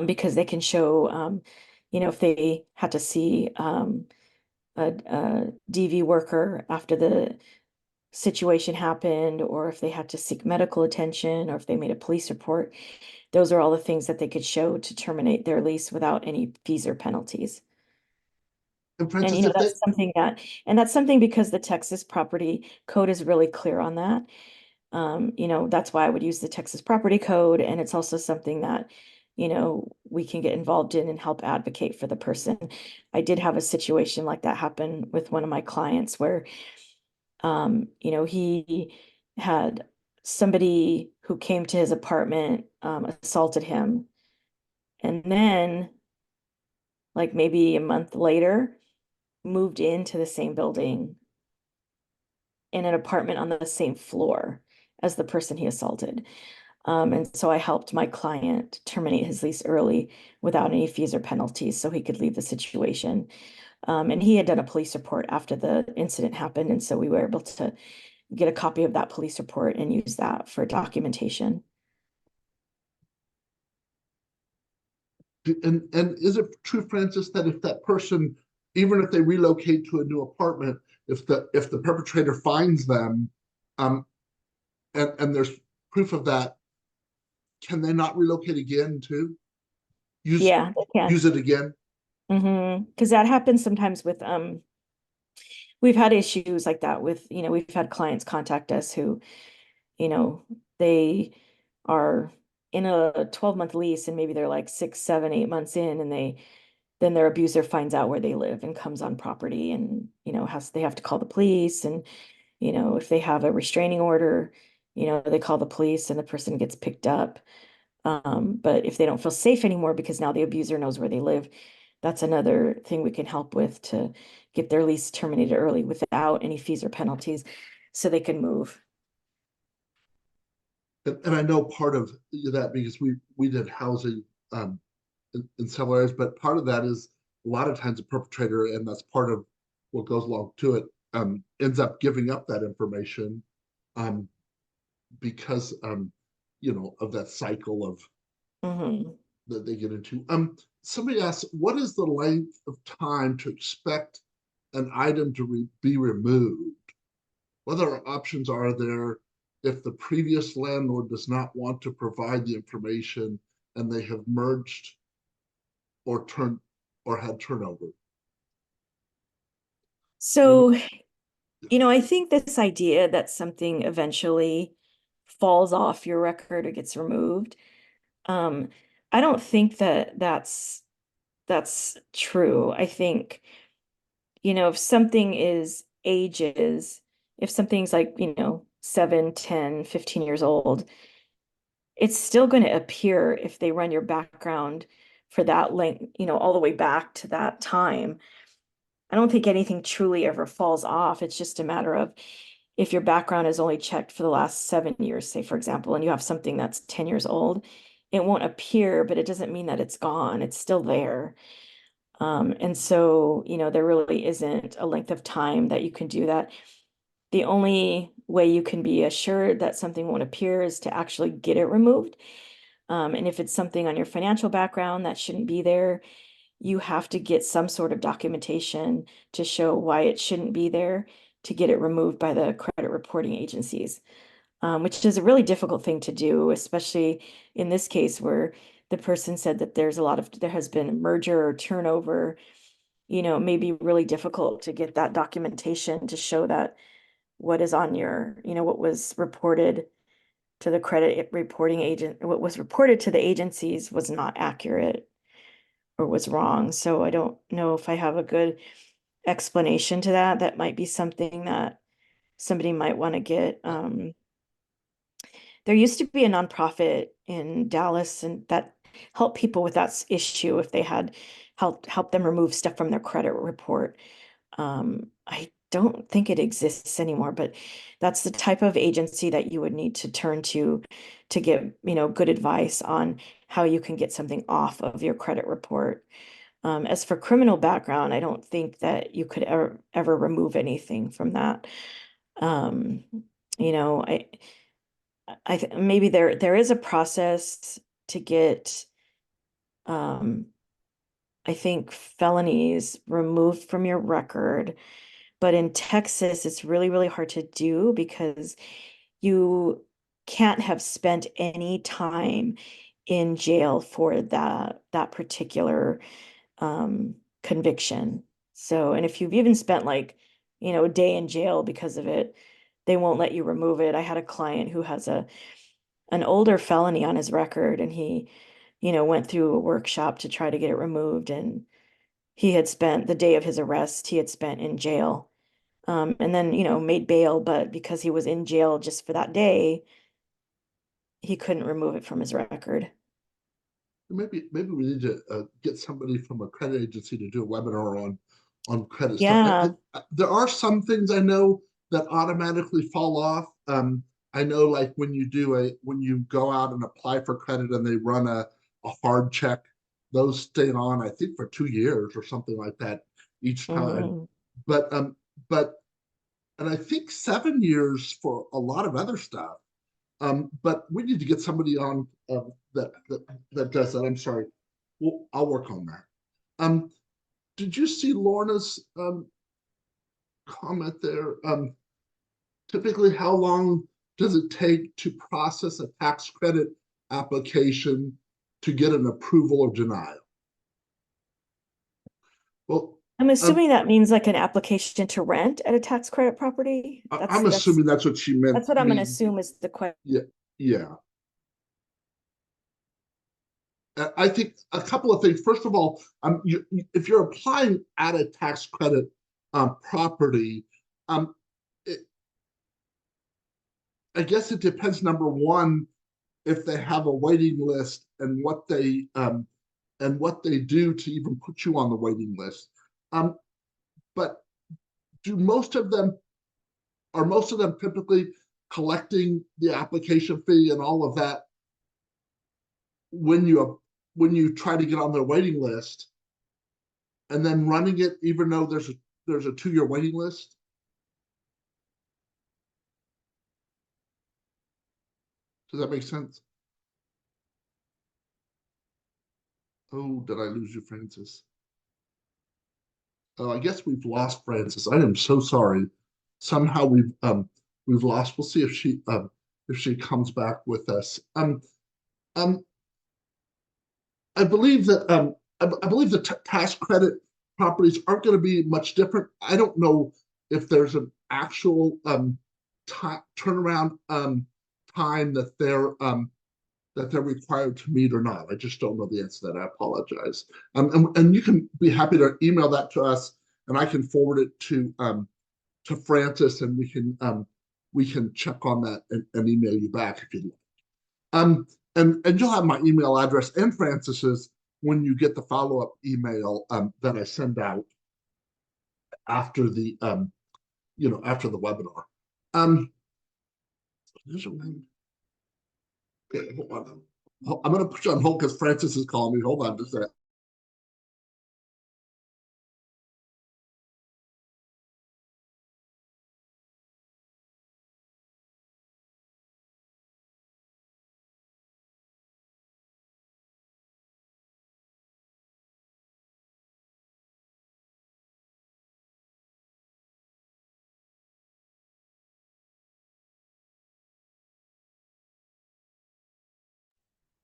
because they can show, if they had to see a DV worker after the situation happened, or if they had to seek medical attention, or if they made a police report. Those are all the things that they could show to terminate their lease without any fees or penalties. And And Francis, if they that's something because the Texas Property Code is really clear on that. That's why I would use the Texas Property Code. And it's also something that, we can get involved in and help advocate for the person. I did have a situation like that happen with one of my clients where, he had somebody who came to his apartment, assaulted him. And then, like maybe a month later, moved into the same building in an apartment on the same floor as the person he assaulted. And so I helped my client terminate his lease early without any fees or penalties so he could leave the situation. And he had done a police report after the incident happened. And so we were able to get a copy of that police report and use that for documentation. and is it true, Francis, that if that person, even if they relocate to a new apartment, if the perpetrator finds them, um, and there's proof of that, can they not relocate again too? Use Yeah, they can. use it again? Because that happens sometimes with, we've had issues like that with, we've had clients contact us who, you know, they are in a 12-month lease, and maybe they're like 6, 7, 8 months in, and then their abuser finds out where they live and comes on property, and, they have to call the police. And, if they have a restraining order, they call the police and the person gets picked up. But if they don't feel safe anymore because now the abuser knows where they live, that's another thing we can help with to get their lease terminated early without any fees or penalties so they can move. And I know part of that because we did housing in several areas, but part of that is a lot of times the perpetrator, and that's part of what goes along to it, ends up giving up that information um, because of that cycle of Hmm. that they get into. Somebody asks, what is the length of time to expect an item to be removed? What other options are there if the previous landlord does not want to provide the information and they have merged or turned or had turnover? So, I think this idea that something eventually falls off your record or gets removed, um, I don't think that that's true. I think, if something is ages, if something's like, 7, 10, 15 years old, it's still going to appear if they run your background for that length, all the way back to that time. I don't think anything truly ever falls off. It's just a matter of if your background is only checked for the last 7 years, say, for example, and you have something that's 10 years old, it won't appear, but it doesn't mean that it's gone. It's still there. And so, there really isn't a length of time that you can do that. The only way you can be assured that something won't appear is to actually get it removed. And if it's something on your financial background that shouldn't be there, you have to get some sort of documentation to show why it shouldn't be there to get it removed by the credit reporting agencies, which is a really difficult thing to do, especially in this case where the person said that there has been a merger or turnover. It may be really difficult to get that documentation to show that what is on what was reported to the credit reporting agent, what was reported to the agencies was not accurate or was wrong. So I don't know if I have a good explanation to that. That might be something that somebody might want to get. There used to be a nonprofit in Dallas and that helped people with that issue if they had help them remove stuff from their credit report. I don't think it exists anymore, but that's the type of agency that you would need to turn to get, good advice on how you can get something off of your credit report. As for criminal background, I don't think that you could ever remove anything from that. Um, you know, I maybe there is a process to get I think felonies removed from your record. But in Texas, it's really, really hard to do because you can't have spent any time in jail for that particular conviction. So, and if you've even spent like, a day in jail because of it, they won't let you remove it. I had a client who has an older felony on his record, and he, went through a workshop to try to get it removed, and he had spent the day of his arrest, he had spent in jail. And then, made bail, but because he was in jail just for that day, he couldn't remove it from his record. Maybe we need to get somebody from a credit agency to do a webinar on credit stuff. Yeah. There are some things I know that automatically fall off. I know like when you go out and apply for credit and they run a hard check, those stay on, I think, for 2 years or something like that each time. Hmm. But but and I think 7 years for a lot of other stuff. But we need to get somebody on that does that. I'm sorry. Well, I'll work on that. Um, did you see Lorna's comment there? Typically, how long does it take to process a tax credit application to get an approval or denial? Well, I'm um, assuming that means like an application to rent at a tax credit property. I'm assuming that's what she meant That's what to I'm going to mean. assume is the question. Yeah, yeah. I think a couple of things. First of all, if you're applying at a tax credit property, um, it, I guess it depends. Number one, if they have a waiting list and what they and what they do to even put you on the waiting list. Um, but do most of them are most of them typically collecting the application fee and all of that when you try to get on their waiting list, and then running it even though there's a 2-year waiting list? Does that make sense? Oh, did I lose you, Francis? Oh, I guess we've lost Francis. I am so sorry. Somehow we've lost. We'll see if she comes back with us. Um I believe that I believe the tax credit properties aren't going to be much different. I don't know if there's an actual turnaround time that they're required to meet or not. I just don't know the answer to that. I apologize. And you can be happy to email that to us, and I can forward it to Francis, and we can check on that and email you back if you'd like. And you'll have my email address and Francis's when you get the follow-up email that I send out after the after the webinar. There's a okay, hold on. I'm going to put you on hold because Francis is calling me. Hold on just a second.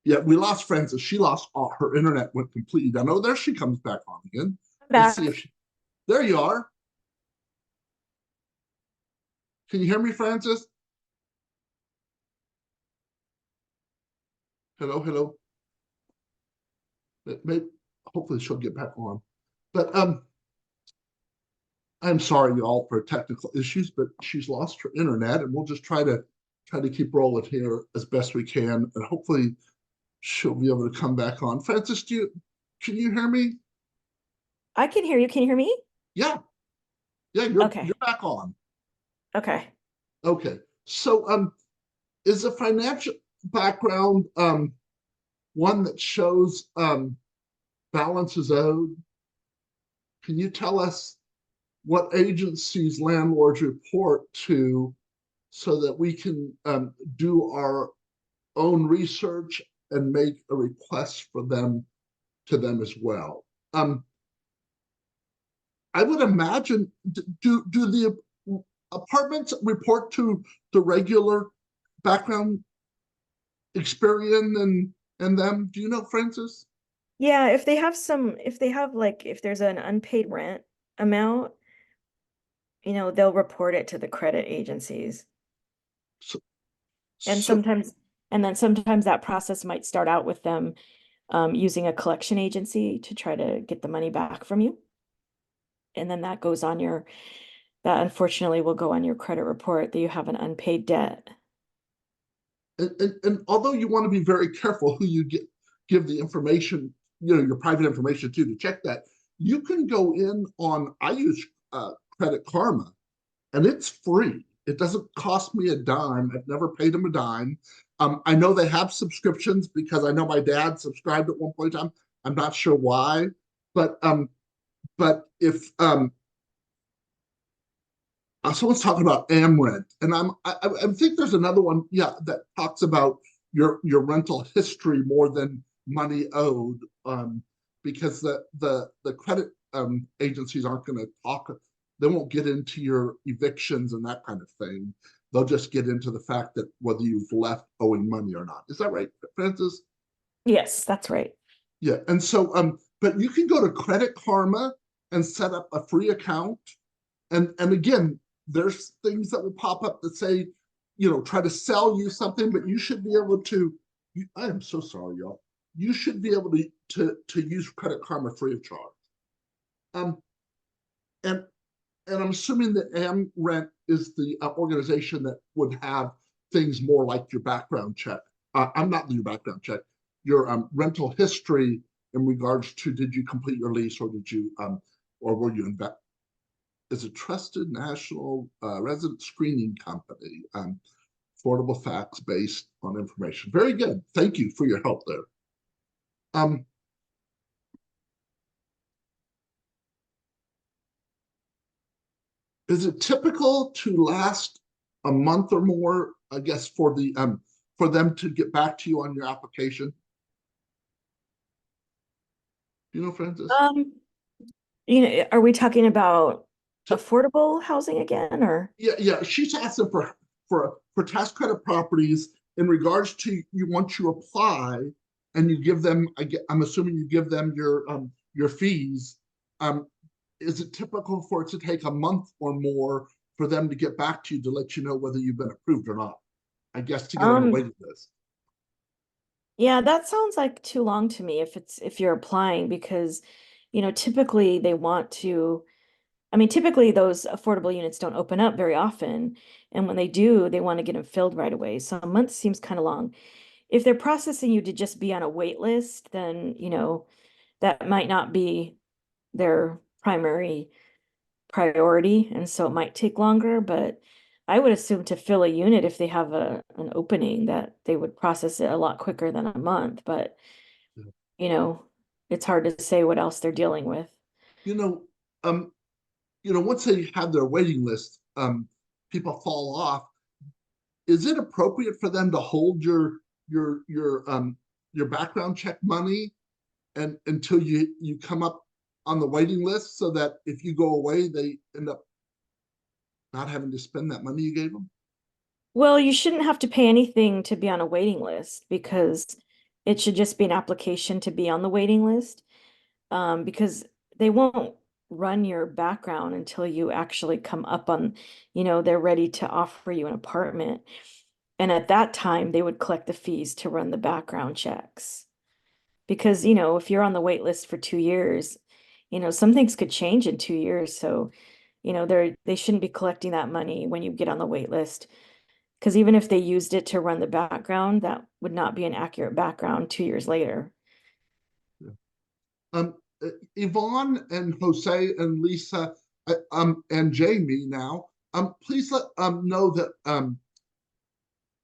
Yeah, we lost Francis. She lost all her internet went completely down. Oh, there she comes back on again. Let's see if Back. she. There you are. Can you hear me, Francis? Hello, hello. Maybe hopefully she'll get back on. But I'm sorry, y'all, for technical issues, but she's lost her internet, and we'll just try to keep rolling here as best we can, and hopefully she'll be able to come back on. Francis, can you hear me? I can hear you. Can you hear me? Yeah, yeah, you're Okay. back on. Okay. Okay, so is the financial background one that shows balances owed? Can you tell us what agencies landlords report to so that we can do our own research and make a request for them to them as well? I would imagine, do the apartments report to the regular background experience and them? Do you know, Francis? Yeah, if they have like, if there's an unpaid rent amount, they'll report it to the credit agencies. So, And so sometimes, and then sometimes that process might start out with them using a collection agency to try to get the money back from you. And then that unfortunately will go on your credit report that you have an unpaid debt. and although you want to be very careful who you give the information, your private information to check that, you can go in on, I use Credit Karma, and it's free. It doesn't cost me a dime. I've never paid them a dime. I know they have subscriptions because I know my dad subscribed at one point in time. I'm not sure why, but if someone's talking about AmRent, and I think there's another one, yeah, that talks about your rental history more than money owed, because the credit agencies aren't going to talk. They won't get into your evictions and that kind of thing. They'll just get into the fact that whether you've left owing money or not. Is that right, Francis? Yes, that's right. Yeah, and so but you can go to Credit Karma and set up a free account, and again, there's things that will pop up that say, try to sell you something, but you should be able to. I am so sorry, y'all. You should be able to use Credit Karma free of charge. Um, and and I'm assuming that AmRent is the organization that would have things more like your background check. I'm not your background check, your rental history in regards to did you complete your lease or did you or were you in is a trusted national resident screening company, affordable facts based on information. Very good. Thank you for your help there. Um, is it typical to last a month or more, I guess, for them to get back to you on your application? Do you know, Francis? Um, are we talking about affordable housing again, or? Yeah, yeah. She's asking for tax credit properties in regards to you once you apply and you give them. I'm assuming you give them your fees. Um, is it typical for it to take a month or more for them to get back to you to let you know whether you've been approved or not? I guess to get on the Um, waiting list. yeah, that sounds like too long to me if you're applying because, typically they want to, I mean, typically those affordable units don't open up very often. And when they do, they want to get them filled right away. So a month seems kind of long. If they're processing you to just be on a wait list, then, that might not be their primary priority, and so it might take longer, but I would assume to fill a unit if they have an opening that they would process it a lot quicker than a month, but you know, it's hard to say what else they're dealing with. You know, um, once they have their waiting list, people fall off. Is it appropriate for them to hold your background check money and until you come up on the waiting list so that if you go away, they end up not having to spend that money you gave them? Well, you shouldn't have to pay anything to be on a waiting list because it should just be an application to be on the waiting list. Because they won't run your background until you actually come up on, they're ready to offer you an apartment. And at that time, they would collect the fees to run the background checks. Because, if you're on the wait list for 2 years, some things could change in 2 years. So, they shouldn't be collecting that money when you get on the wait list. Because even if they used it to run the background, that would not be an accurate background 2 years later. Um, Yvonne and Jose and Lisa and Jamie now, please let know that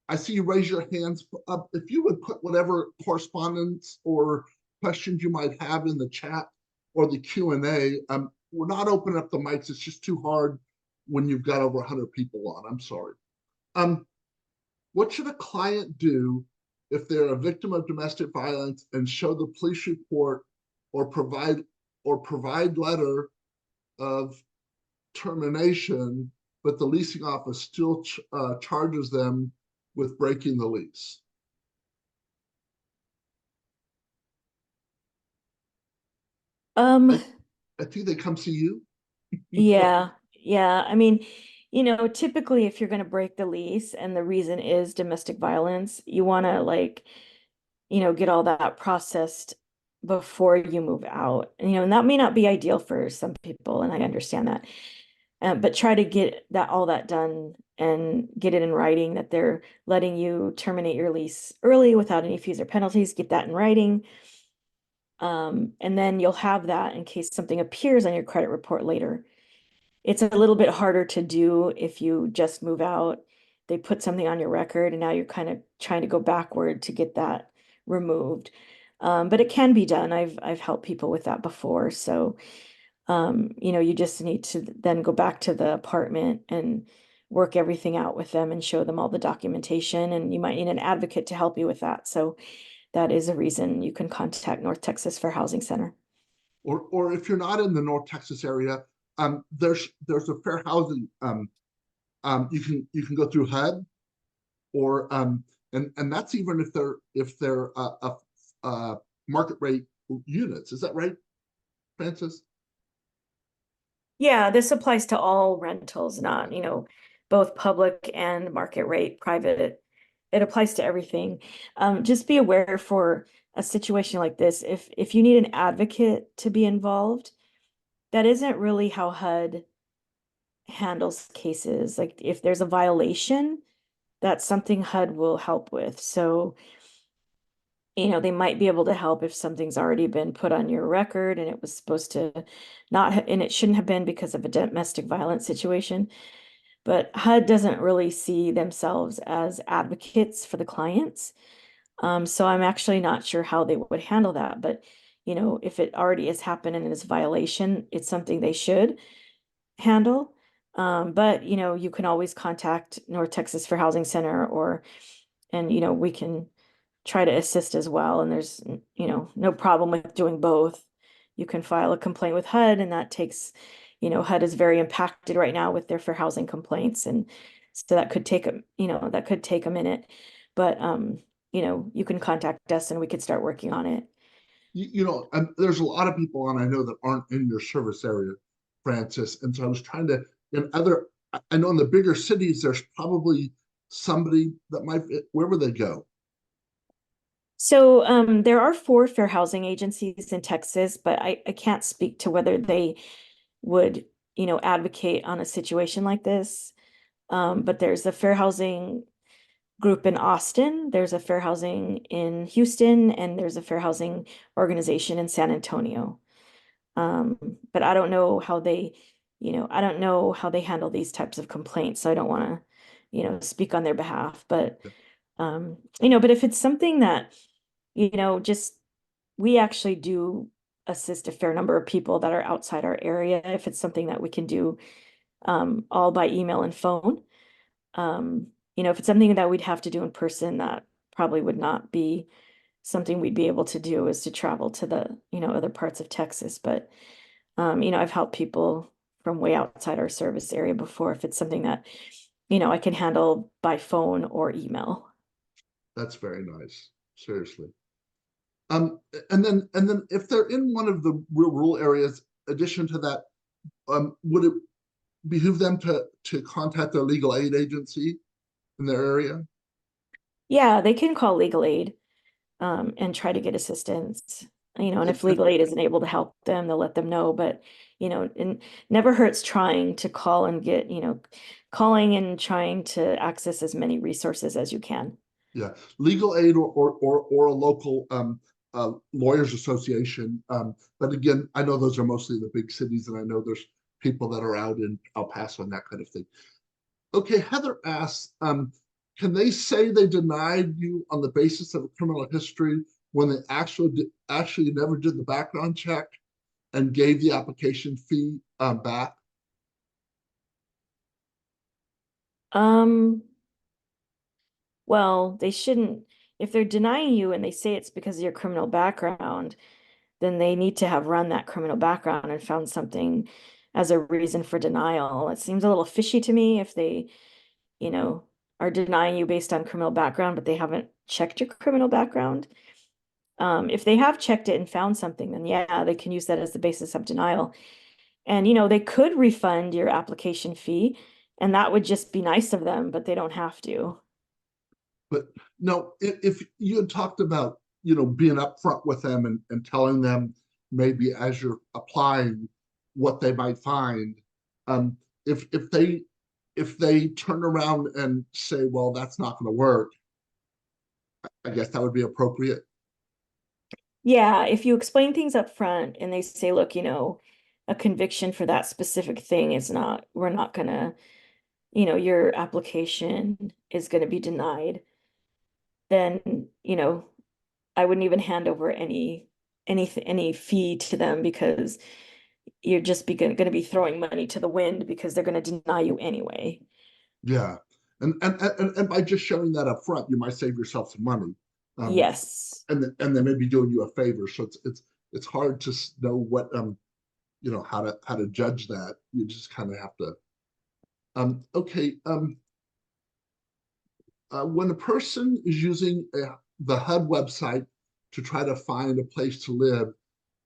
I see you raise your hands. If you would put whatever correspondence or questions you might have in the chat or the Q&A. We're not opening up the mics. It's just too hard when you've got over 100 people on. I'm sorry. Um, what should a client do if they're a victim of domestic violence and show the police report or provide letter of termination, but the leasing office still charges them with breaking the lease? Um, I, I think they come see you. Yeah, yeah. I mean, typically if you're going to break the lease and the reason is domestic violence, you want to get all that processed before you move out. And that may not be ideal for some people, and I understand that. But try to get all that done and get it in writing that they're letting you terminate your lease early without any fees or penalties. Get that in writing. And then you'll have that in case something appears on your credit report later. It's a little bit harder to do if you just move out. They put something on your record and now you're kind of trying to go backward to get that removed. But it can be done. I've helped people with that before. So, you just need to then go back to the apartment and work everything out with them and show them all the documentation. And you might need an advocate to help you with that. So that is a reason you can contact North Texas Fair Housing Center. Or if you're not in the North Texas area, there's a fair housing. You can go through HUD or and that's even if they're market rate units. Is that right, Francis? Yeah, this applies to all rentals, not, both public and market rate, private. It applies to everything. Just be aware for a situation like this, if you need an advocate to be involved, that isn't really how HUD handles cases. Like if there's a violation, that's something HUD will help with. So they might be able to help if something's already been put on your record and it was supposed to and it shouldn't have been because of a domestic violence situation. But HUD doesn't really see themselves as advocates for the clients. So I'm actually not sure how they would handle that. But, if it already has happened and is a violation, it's something they should handle. But, you can always contact North Texas Fair Housing Center and, we can try to assist as well. And there's, no problem with doing both. You can file a complaint with HUD, and that takes, HUD is very impacted right now with their fair housing complaints. And so that could take a minute. But, you can contact us and we could start working on it. And there's a lot of people, and I know that aren't in your service area, Francis. And so I was trying to, in other, I know in the bigger cities, there's probably somebody that might, where would they go? So there are four fair housing agencies in Texas, but I can't speak to whether they would, advocate on a situation like this. But there's a fair housing group in Austin, there's a fair housing in Houston, and there's a fair housing organization in San Antonio. But I don't know how they handle these types of complaints, so I don't want to, speak on their behalf. But if it's something that, just we actually do assist a fair number of people that are outside our area. If it's something that we can do all by email and phone. If it's something that we'd have to do in person, that probably would not be something we'd be able to do is to travel to the, other parts of Texas. But, I've helped people from way outside our service area before if it's something that, I can handle by phone or email. That's very nice. Seriously. Um, and then if they're in one of the real rural areas, addition to that, would it behoove them to contact their legal aid agency in their area? Yeah, they can call legal aid and try to get assistance. And And, if legal aid isn't able to help them, they'll let them know. But, it never hurts trying to call and get, calling and trying to access as many resources as you can. yeah, legal aid or a local lawyers association. But again, I know those are mostly the big cities, and I know there's people that are out in El Paso and that kind of thing. Okay, Heather asks, can they say they denied you on the basis of a criminal history when they actually never did the background check and gave the application fee back? Um, well, they shouldn't, if they're denying you and they say it's because of your criminal background, then they need to have run that criminal background and found something as a reason for denial. It seems a little fishy to me if they, you know, are denying you based on criminal background, but they haven't checked your criminal background. If they have checked it and found something, then yeah, they can use that as the basis of denial. And, they could refund your application fee, and that would just be nice of them, but they don't have to. But no, if you had talked about, being upfront with them and telling them maybe as you're applying what they might find, um, if they turn around and say, well, that's not going to work, I guess that would be appropriate. Yeah, if you explain things up front and they say, look, a conviction for that specific thing is not, we're not gonna, your application is gonna be denied, then, I wouldn't even hand over any fee to them because you're just gonna be throwing money to the wind because they're gonna deny you anyway. Yeah. And by just showing that up front, you might save yourself some money. Um, Yes. and they may be doing you a favor. So it's hard to know what how to judge that. You just kind of have to. Okay. When a person is using the HUD website to try to find a place to live,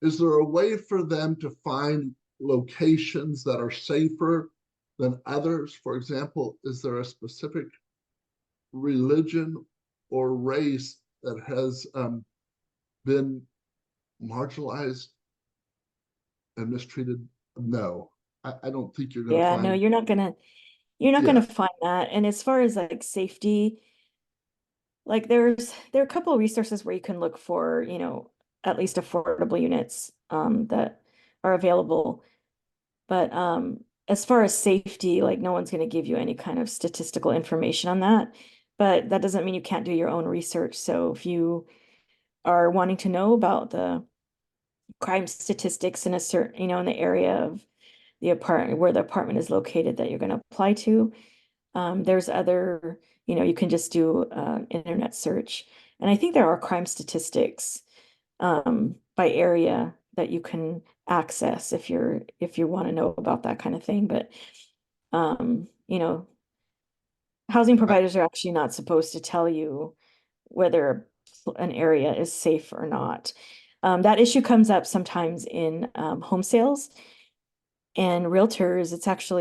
is there a way for them to find locations that are safer than others? For example, is there a specific religion or race that has been marginalized and mistreated? No, I don't think you're going to Yeah, no, find. you're not gonna Yeah, find that. And as far as like safety, Like there are a couple of resources where you can look for, at least affordable units that are available. But as far as safety, like no one's going to give you any kind of statistical information on that. But that doesn't mean you can't do your own research. So if you are wanting to know about the crime statistics in a certain, in the area of the apartment where the apartment is located that you're going to apply to, there's other, you can just do internet search. And I think there are crime statistics by area that you can access if you want to know about that kind of thing. But housing I, providers are actually not supposed to tell you whether an area is safe or not. That issue comes up sometimes in home sales and realtors. against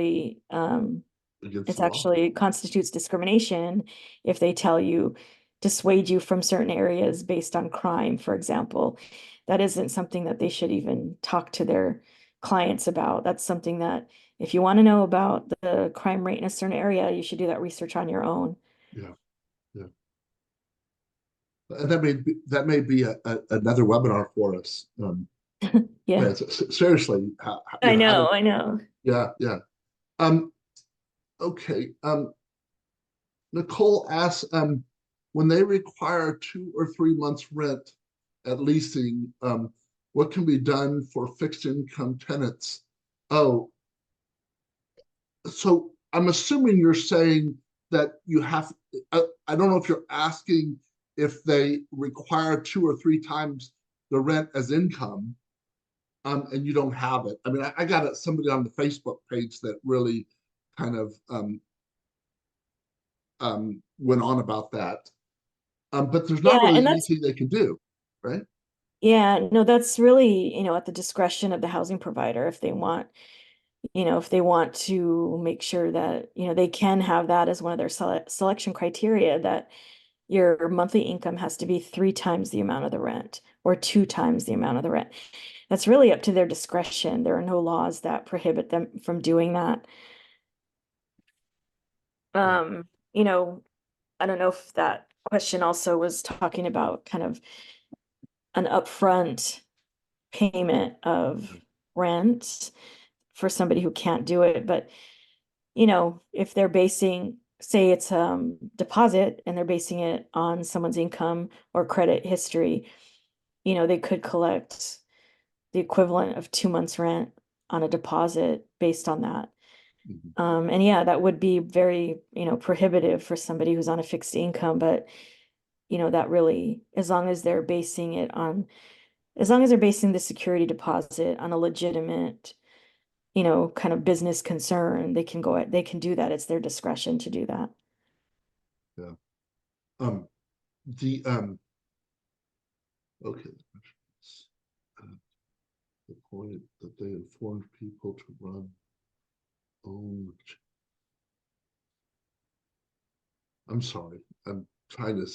It's the law. actually constitutes discrimination if they tell you, dissuade you from certain areas based on crime, for example. That isn't something that they should even talk to their clients about. That's something that if you want to know about the crime rate in a certain area, you should do that research on your own. Yeah, yeah. And that may be another webinar for us. Yeah, Yeah, seriously, how to, I know. yeah, yeah. Um, okay. Nicole asks, when they require 2 or 3 months rent at leasing, what can be done for fixed income tenants? Oh, so I'm assuming you're saying that you have, I don't know if you're asking if they require 2 or 3 times the rent as income, and you don't have it. I mean, I got somebody on the Facebook page that really kind of went on about that. But there's not Yeah, really and that's anything they can do, right? yeah, no, that's really, at the discretion of the housing provider if they want, if they want to make sure that, they can have that as one of their selection criteria that your monthly income has to be 3 times the amount of the rent or 2 times the amount of the rent. That's really up to their discretion. There are no laws that prohibit them from doing that. Yeah. Um, you know, I don't know if that question also was talking about kind of an upfront payment of rent for somebody who can't do it. But, if they're basing, say it's deposit and they're basing it on someone's income or credit history, they could collect the equivalent of 2 months rent on a deposit based on that. Mhm. And yeah, that would be very, prohibitive for somebody who's on a fixed income, but that really, as long as they're basing the security deposit on a legitimate, kind of business concern, they can do that. It's their discretion to do that. Yeah. Um, the okay. Uh, the point that they informed people to run own. I'm sorry. I'm trying to.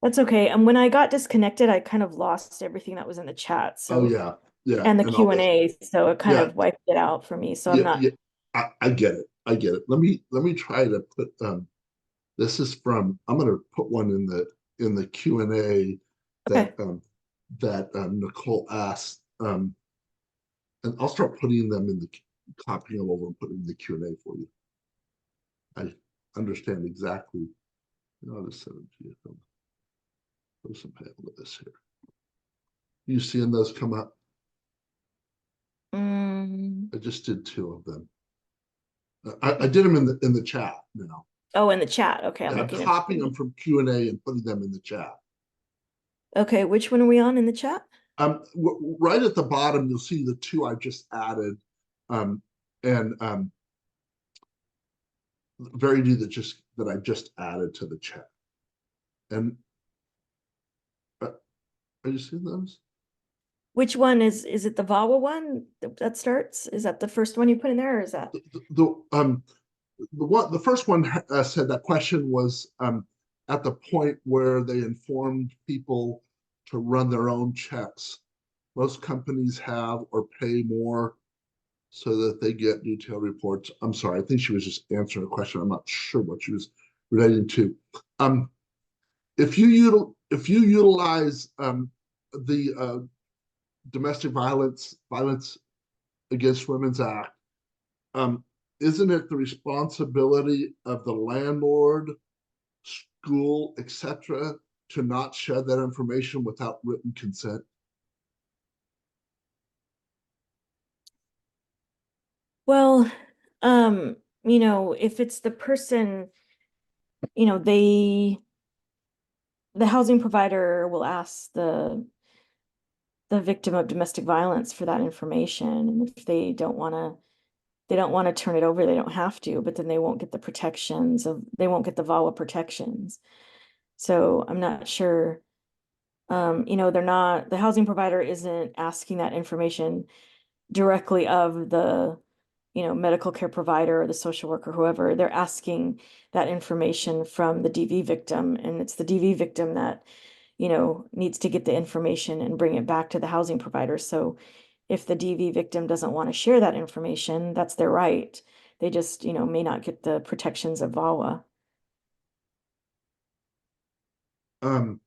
That's okay. And when I got disconnected, I kind of lost everything that was in the chat. Oh So, yeah, yeah, and the and all Q and this. A, so it kind Yeah, of wiped it out for me. So I'm yeah, not, yeah. I get it. I get it. Let me try to put. This is from. I'm going to put one in the Q and A that okay. Nicole asked. And I'll start putting them in the copying them over and putting in the Q and A for you. I understand exactly. I'll just send them to you. Put some panel of this here. You seeing those come up? Mm, I just did two of them. I did them in the chat now. oh, in the chat. Okay, I'm Yeah, I'm looking at. copying them from Q and A and putting them in the chat. Okay, which one are we on in the chat? Right at the bottom, you'll see the two I just added, um, and very new that I just added to the chat. And are you seeing those? Which one is it the VAWA one that starts? Is that the first one you put in there, or is that? The first one said that question was at the point where they informed people to run their own checks. Most companies have or pay more so that they get detailed reports. I'm sorry, I think she was just answering a question. I'm not sure what she was relating to. Um, if you utilize the Domestic Violence Against Women's Act, um, isn't it the responsibility of the landlord, school, etc., to not share that information without written consent? Well, if it's the person, you know, the housing provider will ask the victim of domestic violence for that information. And if they don't want to turn it over, they don't have to, but then they won't get the protections of, they won't get the VAWA protections. So I'm not sure, they're not, the housing provider isn't asking that information directly of the, medical care provider or the social worker, whoever. They're asking that information from the DV victim, and it's the DV victim that, needs to get the information and bring it back to the housing provider. So if the DV victim doesn't want to share that information, that's their right. They just, may not get the protections of VAWA. Um,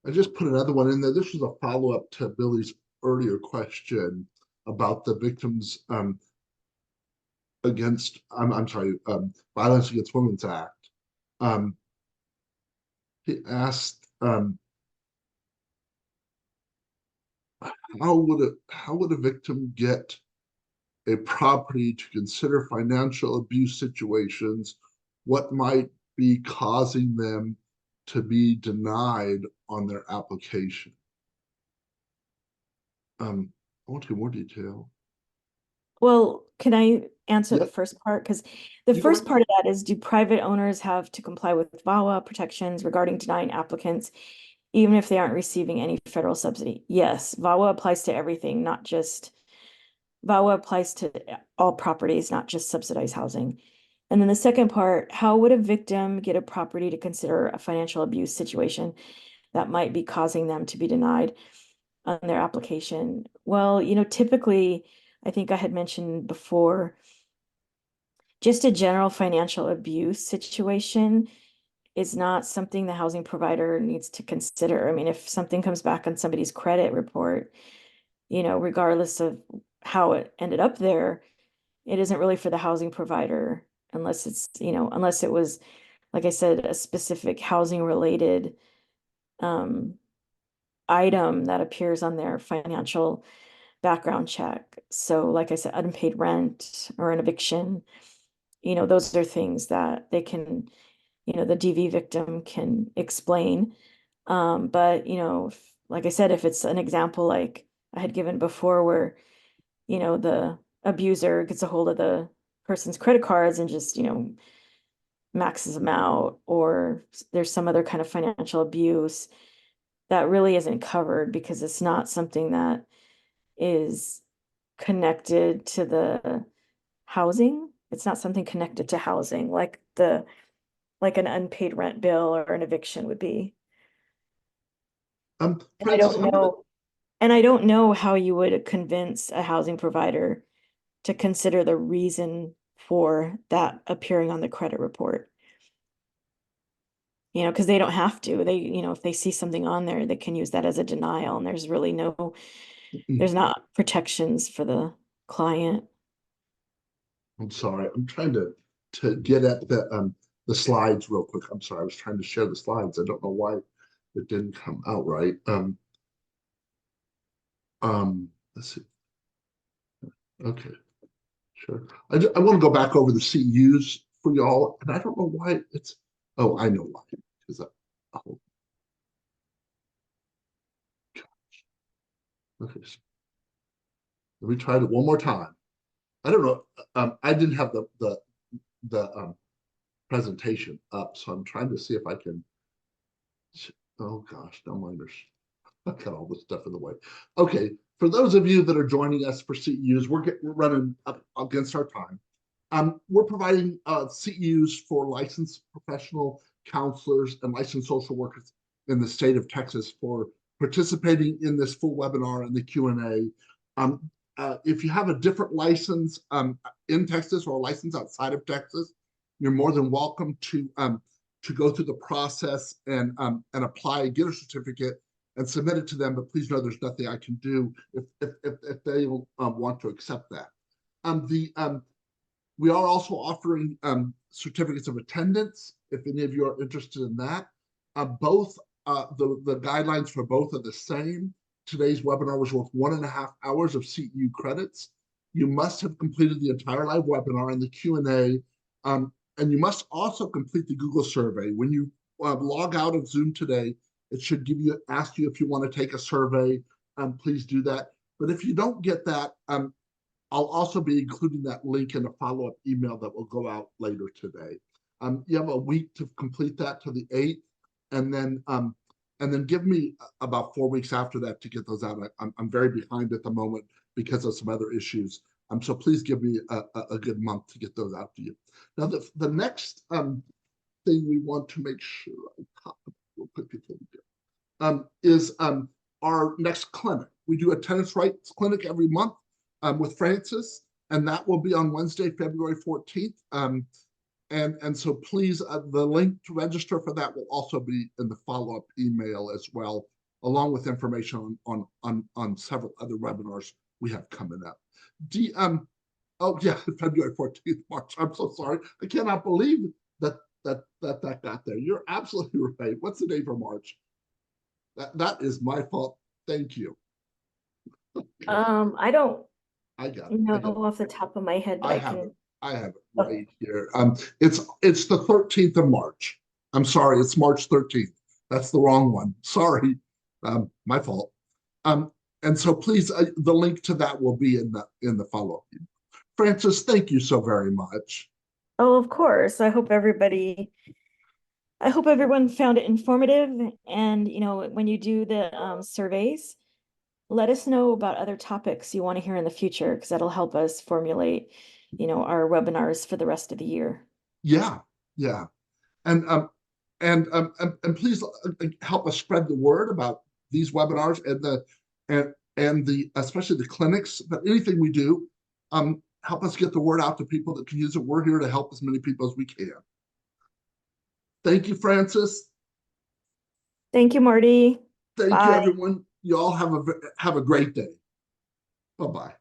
I just put another one in there. This was a follow-up to Billy's earlier question about the victims against, I'm sorry, Violence Against Women's Act. Um, he asked, how would a victim get a property to consider financial abuse situations? What might be causing them to be denied on their application? I want to get more detail. Well, can I answer the Yep, first part? Because the you go first ahead. part of that is, do private owners have to comply with VAWA protections regarding denying applicants, even if they aren't receiving any federal subsidy? Yes, VAWA applies to everything, not just VAWA applies to all properties, not just subsidized housing. And then the second part, how would a victim get a property to consider a financial abuse situation that might be causing them to be denied on their application? Well, typically, I think I had mentioned before, just a general financial abuse situation is not something the housing provider needs to consider. I mean, if something comes back on somebody's credit report, regardless of how it ended up there, it isn't really for the housing provider unless it's, unless it was, like I said, a specific housing related um, item that appears on their financial background check. So, like I said, unpaid rent or an eviction, those are things that they can, the DV victim can explain. But, like I said, if it's an example like I had given before where, the abuser gets a hold of the person's credit cards and just, maxes them out, or there's some other kind of financial abuse that really isn't covered because it's not something that is connected to the housing. It's not something connected to housing like an unpaid rent bill or an eviction would be. And I Francis, don't I'm gonna know, and I don't know how you would convince a housing provider to consider the reason for that appearing on the credit report. Because they don't have to. They, if they see something on there, they can use that as a denial, and there's really there's not protections for the client. I'm sorry. I'm trying to get at the slides real quick. I'm sorry. I was trying to share the slides. I don't know why it didn't come out right. Let's see. Okay, sure. I want to go back over the CEUs for y'all, and I don't know why it's. Oh, I know why. Because oh, okay. So let me try it one more time. I don't know. I didn't have the presentation up, so I'm trying to see if I can. Oh gosh, no wonders. I've got all this stuff in the way. Okay, for those of you that are joining us for CEUs, we're running up against our time. We're providing CEUs for licensed professional counselors and licensed social workers in the state of Texas for participating in this full webinar and the Q&A. If you have a different license in Texas or a license outside of Texas, you're more than welcome to go through the process and apply, get a certificate, and submit it to them. But please know there's nothing I can do if they want to accept that. The We are also offering certificates of attendance if any of you are interested in that. Both the guidelines for both are the same. Today's webinar was worth 1.5 hours of CEU credits. You must have completed the entire live webinar and the Q&A, and you must also complete the Google survey. When you log out of Zoom today, it should ask you if you want to take a survey. Please do that. But if you don't get that, I'll also be including that link in a follow-up email that will go out later today. You have a week to complete that to the 8th, and then give me about 4 weeks after that to get those out. I'm very behind at the moment because of some other issues. So please give me a good month to get those out to you. Now, the next thing we want to make sure I talk about real quick is our next clinic. We do a tenants rights clinic every month with Francis, and that will be on Wednesday, February 14th. And so please, the link to register for that will also be in the follow-up email as well, along with information on several other webinars we have coming up. Oh yeah, February 14th, March. I'm so sorry. I cannot believe that got there. You're absolutely right. What's the date for March? That is my fault. Thank you. I don't I got it. know I got it. off the top of my head, but I I have can. it. I have it Okay. right here. It's the 13th of March. I'm sorry, it's March 13th. That's the wrong one. Sorry, my fault. And so please, the link to that will be in the follow-up. Francis, thank you so very much. Oh, of course. I hope everyone found it informative. And, when you do the surveys, let us know about other topics you want to hear in the future, because that'll help us formulate, our webinars for the rest of the year. Yeah, yeah, and and please help us spread the word about these webinars and the especially the clinics. But anything we do, help us get the word out to people that can use it. We're here to help as many people as we can. Thank you, Francis. Thank you, Marty. Thank you, Bye. everyone. You all have a great day. Bye-bye.